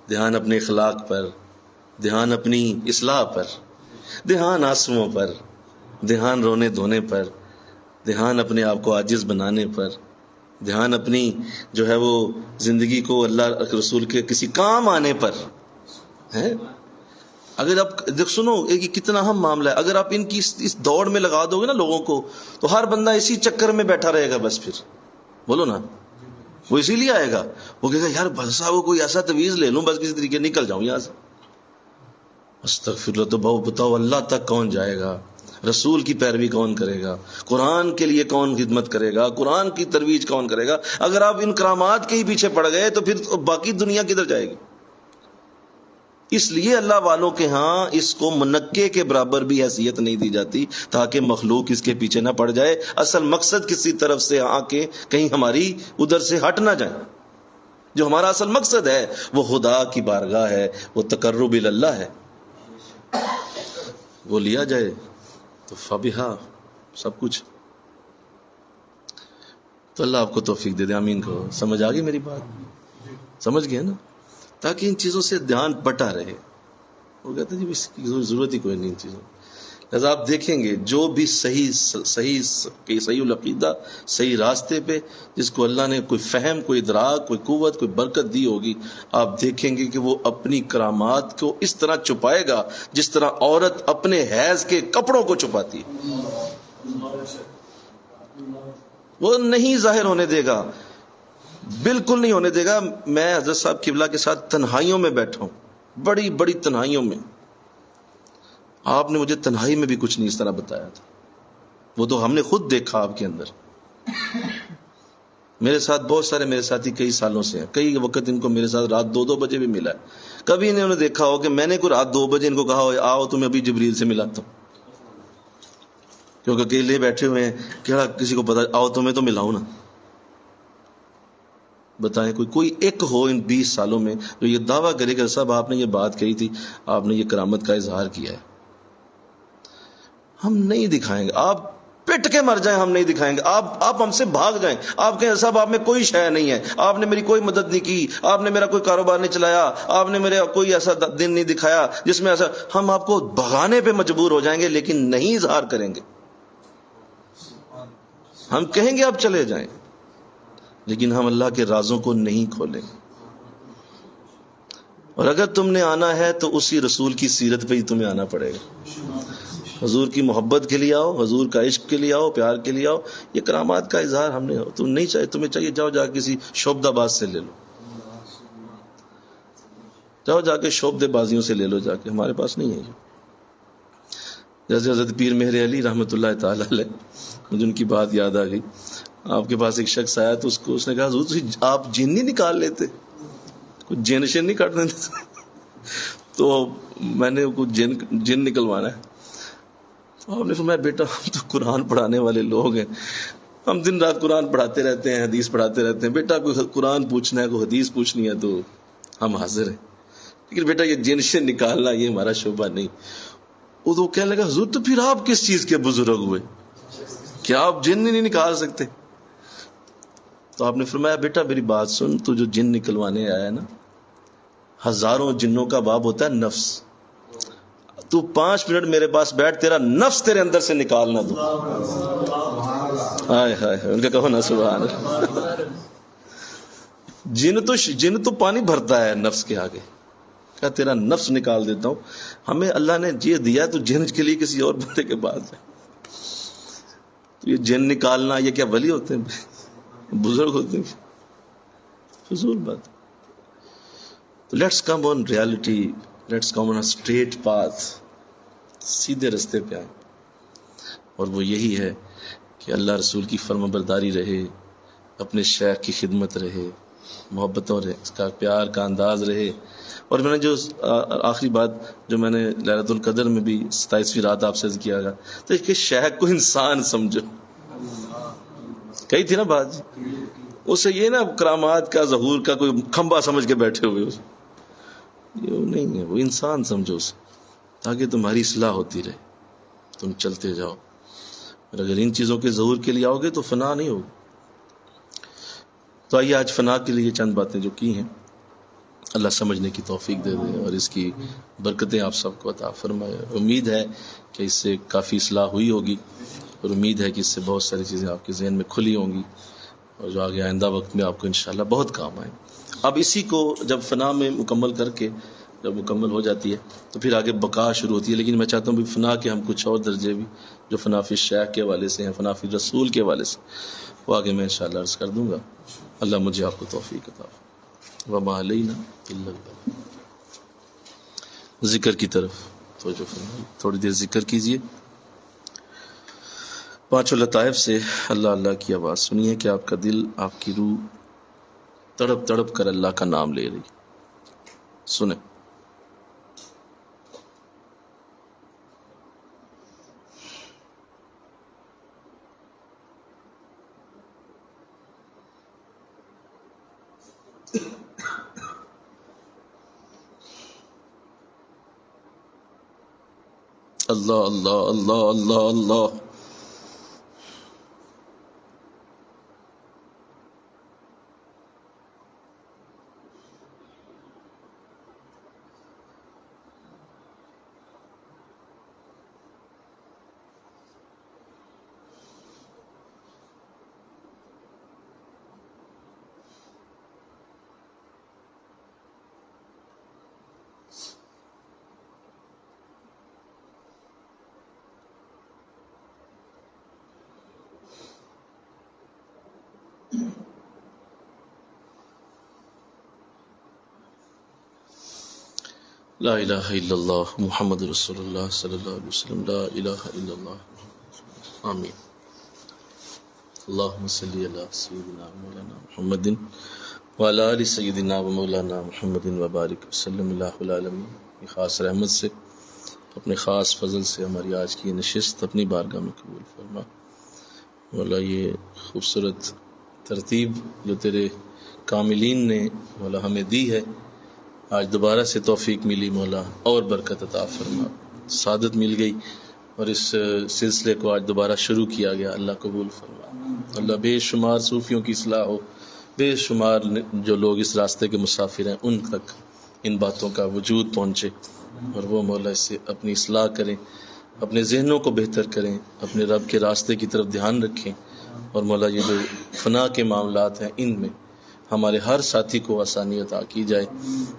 دھیان اپنے اخلاق پر، دھیان اپنی اصلاح پر، دھیان آنسوؤں پر، دھیان رونے دھونے پر، دھیان اپنے آپ کو عاجز بنانے پر، دھیان اپنی جو ہے وہ زندگی کو اللہ رسول کے کسی کام آنے پر ہے۔ اگر آپ سنو یہ کتنا اہم معاملہ ہے، اگر آپ ان کی اس دوڑ میں لگا دو گے نا لوگوں کو، تو ہر بندہ اسی چکر میں بیٹھا رہے گا، بس پھر بولو نا، وہ اسی لیے آئے گا، وہ کہے گا یار بھل صاحب وہ کوئی ایسا تویز لے لوں بس کسی طریقے نکل جاؤں یہاں سے، استغفر اللہ، تو بتاؤ اللہ تک کون جائے گا؟ رسول کی پیروی کون کرے گا؟ قرآن کے لیے کون خدمت کرے گا؟ قرآن کی ترویج کون کرے گا؟ اگر آپ ان کرامات کے ہی پیچھے پڑ گئے تو پھر باقی دنیا کدھر جائے گی؟ اس لیے اللہ والوں کے ہاں اس کو منقے کے برابر بھی حیثیت نہیں دی جاتی تاکہ مخلوق اس کے پیچھے نہ پڑ جائے. اصل مقصد کسی طرف سے آ کے کہیں ہماری ادھر سے ہٹ نہ جائیں. جو ہمارا اصل مقصد ہے وہ خدا کی بارگاہ ہے، وہ تقرب اللہ ہے، وہ لیا جائے تو فبہا سب کچھ. تو اللہ آپ کو توفیق دے دے. آمین کو. سمجھ آ گئی میری بات؟ سمجھ گئے نا؟ تاکہ ان چیزوں سے دھیان بٹا رہے. وہ کہتے ہیں جی اس کی ضرورت ہی کوئی نہیں ان چیزوں. لہذا آپ دیکھیں گے جو بھی صحیح العقیدہ صحیح راستے پہ جس کو اللہ نے کوئی فہم، کوئی ادراک، کوئی قوت، کوئی برکت دی ہوگی، آپ دیکھیں گے کہ وہ اپنی کرامات کو اس طرح چھپائے گا جس طرح عورت اپنے حیض کے کپڑوں کو چھپاتی ہے. وہ نہیں ظاہر ہونے دے گا، بالکل نہیں ہونے دے گا. میں حضرت صاحب قبلہ کے ساتھ تنہائیوں میں بیٹھا ہوں، بڑی بڑی تنہائیوں میں. آپ نے مجھے تنہائی میں بھی کچھ نہیں اس طرح بتایا تھا. وہ تو ہم نے خود دیکھا آپ کے اندر. میرے ساتھ بہت سارے میرے ساتھی کئی سالوں سے ہیں، کئی وقت ان کو میرے ساتھ رات 2 بجے بھی ملا ہے. کبھی انہوں نے دیکھا ہو کہ میں نے کوئی رات 2 بجے ان کو کہا ہو آؤ تمہیں ابھی جبریل سے ملاتا ہوں، کیونکہ اکیلے بیٹھے ہوئے ہیں، کیا کسی کو پتا آؤ تمہیں تو ملاؤں نا. بتائیں کوئی ایک ہو ان 20 سالوں میں جو یہ دعویٰ کرے کہ صاحب آپ نے یہ بات کہی تھی، آپ نے یہ کرامت کا اظہار کیا ہے. ہم نہیں دکھائیں گے. آپ پٹ کے مر جائیں ہم نہیں دکھائیں گے. آپ ہم سے بھاگ جائیں، آپ کہیں صاحب آپ میں کوئی شے نہیں ہے، آپ نے میری کوئی مدد نہیں کی، آپ نے میرا کوئی کاروبار نہیں چلایا، آپ نے میرا کوئی ایسا دن نہیں دکھایا جس میں ایسا. ہم آپ کو بھگانے پہ مجبور ہو جائیں گے لیکن نہیں اظہار کریں گے. ہم کہیں گے آپ چلے جائیں لیکن ہم اللہ کے رازوں کو نہیں کھولیں گے. اور اگر تم نے آنا ہے تو اسی رسول کی سیرت پہ ہی تمہیں آنا پڑے گا. حضور کی محبت کے لیے آؤ، حضور کا عشق کے لیے آؤ، پیار کے لیے آؤ. یہ کرامات کا اظہار ہم نے تم نہیں چاہیے، تمہیں چاہیے جاؤ جا کسی شعبدہ باز سے لے لو، جاؤ جا کے شعبدے بازیوں سے لے لو جا کے، ہمارے پاس نہیں ہے. جیسے حضرت پیر مہر علی رحمۃ اللہ تعالی علیہ، مجھے ان کی بات یاد آ گئی. آپ کے پاس ایک شخص آیا تو اس نے کہا حضور آپ جن نہیں نکال لیتے، کچھ جن شن نہیں کاٹ دیتے؟ تو میں نے کچھ جن نکلوانا ہے. آپ نے فرمایا بیٹا ہم تو قرآن پڑھانے والے لوگ ہیں، ہم دن رات قرآن پڑھاتے رہتے ہیں، حدیث پڑھاتے رہتے ہیں. بیٹا کوئی قرآن پوچھنا ہے، کوئی حدیث پوچھنی ہے تو ہم حاضر ہیں، لیکن بیٹا یہ جن شن نکالنا یہ ہمارا شعبہ نہیں. وہ تو کہنے لگا حضور تو پھر آپ کس چیز کے بزرگ ہوئے، کیا آپ جن نہیں نکال سکتے؟ تو آپ نے فرمایا بیٹا میری بات سن، تو جو جن نکلوانے آیا نا، ہزاروں جنوں کا باب ہوتا ہے نفس. تو 5 منٹ میرے پاس بیٹھ، تیرا نفس تیرے اندر سے نکالنا دو. ہائے ہائے ان کا کہو نا سبحان اللہ. جن تو پانی بھرتا ہے نفس کے آگے، کہا تیرا نفس نکال دیتا ہوں. ہمیں اللہ نے یہ دیا تو جن کے لیے کسی اور بندے کے پاس ہے. تو یہ جن نکالنا یہ کیا ولی ہوتے ہیں، بزرگ ہوتے ہیں؟ فضول بات. تو let's come on reality, let's come on straight path, سیدھے رستے پہ آئیں. اور وہ یہی ہے کہ اللہ رسول کی فرما برداری رہے، اپنے شیخ کی خدمت رہے، محبتوں رہے، اس کا پیار کا انداز رہے. اور میں نے جو آخری بات جو میں نے لیلۃ القدر میں بھی 27ویں رات آپ سے کیا گا، تو اس کے شیخ کو انسان سمجھو. کہی تھی نا بات، اسے یہ نا کرامات کا ظہور کا کوئی کھمبا سمجھ کے بیٹھے ہوئے، یہ نہیں ہے، وہ انسان سمجھو اسے، تاکہ تمہاری اصلاح ہوتی رہے، تم چلتے جاؤ. اور اگر ان چیزوں کے ظہور کے لیے آؤ گے تو فنا نہیں ہوگی. تو آئیے آج فنا کے لیے چند باتیں جو کی ہیں اللہ سمجھنے کی توفیق دے دے اور اس کی برکتیں آپ سب کو عطا فرمائے. امید ہے کہ اس سے کافی اصلاح ہوئی ہوگی، اور امید ہے کہ اس سے بہت ساری چیزیں آپ کے ذہن میں کھلی ہوں گی اور جو آگے آئندہ وقت میں آپ کو انشاءاللہ بہت کام آئیں. اب اسی کو جب فنا میں مکمل کر کے جب مکمل ہو جاتی ہے تو پھر آگے بقا شروع ہوتی ہے. لیکن میں چاہتا ہوں فنا کے ہم کچھ اور درجے بھی جو فنا فی الشیخ کے حوالے سے ہیں، فنا فی رسول کے حوالے سے، وہ آگے میں انشاءاللہ عرض کر دوں گا. اللہ مجھے آپ کو توفیق عطا فرمائے. وما علینا الا البلاغ. ذکر کی طرف توجہ فرمائیں، تھوڑی دیر ذکر کیجیے. پانچوں لطائف سے اللہ اللہ کی آواز سنیے کہ آپ کا دل، آپ کی روح تڑپ تڑپ کر اللہ کا نام لے رہی. سنیں. اللہ اللہ اللہ اللہ اللہ. لا الہ الا اللہ محمد رسول اللہ صلی اللہ علیہ وسلم. لا الہ الا اللہ. آمین. اللہم صلی علی سیدنا مولانا محمد وعلی آل سیدنا و مولانا محمد وبارک وسلم. اللہ العالمین کی خاص رحمت سے، اپنے خاص فضل سے ہماری آج کی نشست اپنی بارگاہ میں قبول فرما. مولا یہ خوبصورت ترتیب جو تیرے کاملین نے مولا ہمیں دی ہے، آج دوبارہ سے توفیق ملی مولا، اور برکت عطا فرما. سعادت مل گئی اور اس سلسلے کو آج دوبارہ شروع کیا گیا. اللہ قبول فرما. اللہ بے شمار صوفیوں کی اصلاح ہو، بے شمار جو لوگ اس راستے کے مسافر ہیں ان تک ان باتوں کا وجود پہنچے، اور وہ مولا اس سے اپنی اصلاح کریں، اپنے ذہنوں کو بہتر کریں، اپنے رب کے راستے کی طرف دھیان رکھیں. اور مولا یہ جو فنا کے معاملات ہیں ان میں ہمارے ہر ساتھی کو آسانی عطا کی جائے،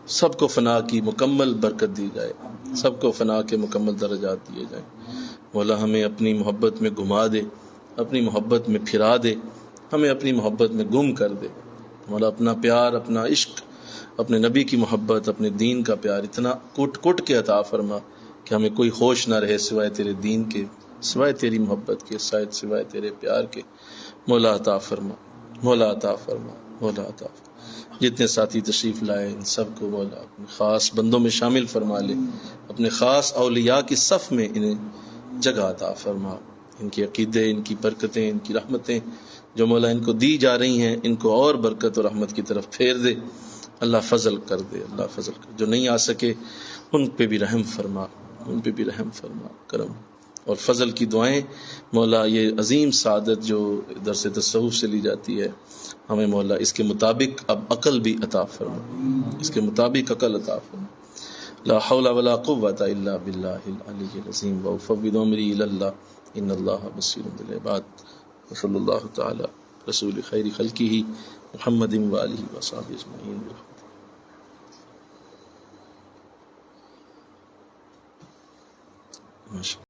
سب کو فنا کی مکمل برکت دی جائے، سب کو فنا کے مکمل درجات دیے جائیں. مولا ہمیں اپنی محبت میں گھما دے، اپنی محبت میں پھرا دے، ہمیں اپنی محبت میں گم کر دے. مولا اپنا پیار، اپنا عشق، اپنے نبی کی محبت، اپنے دین کا پیار اتنا کٹ کٹ کے عطا فرما کہ ہمیں کوئی ہوش نہ رہے سوائے تیرے دین کے، سوائے تیری محبت کے، سوائے تیرے پیار کے. مولا عطا فرما، مولا عطا فرما، مولا عطا فرما. جتنے ساتھی تشریف لائے ان سب کو مولا اپنے خاص بندوں میں شامل فرما لے، اپنے خاص اولیاء کی صف میں انہیں جگہ عطا فرما. ان کے عقیدے، ان کی برکتیں، ان کی رحمتیں جو مولا ان کو دی جا رہی ہیں ان کو اور برکت اور رحمت کی طرف پھیر دے. اللہ فضل کر دے، اللہ فضل کر. جو نہیں آ سکے ان پہ بھی رحم فرما، ان پہ بھی رحم فرما، کرم اور فضل کی دعائیں. مولا یہ عظیم سعادت جو درس تصوف سے لی جاتی ہے، ہمیں مولا اس کے مطابق اب عقل بھی عطا فرما، اس کے مطابق عقل عطا فرما. لا حول ولا قوة الا باللہ العلی العظیم. وافوض امری الی اللہ ان اللہ بصیر بالعباد. وصلی اللہ تعالی رسول خیر خلقہ محمد وآلہ وصحبہ اجمعین. ماشاء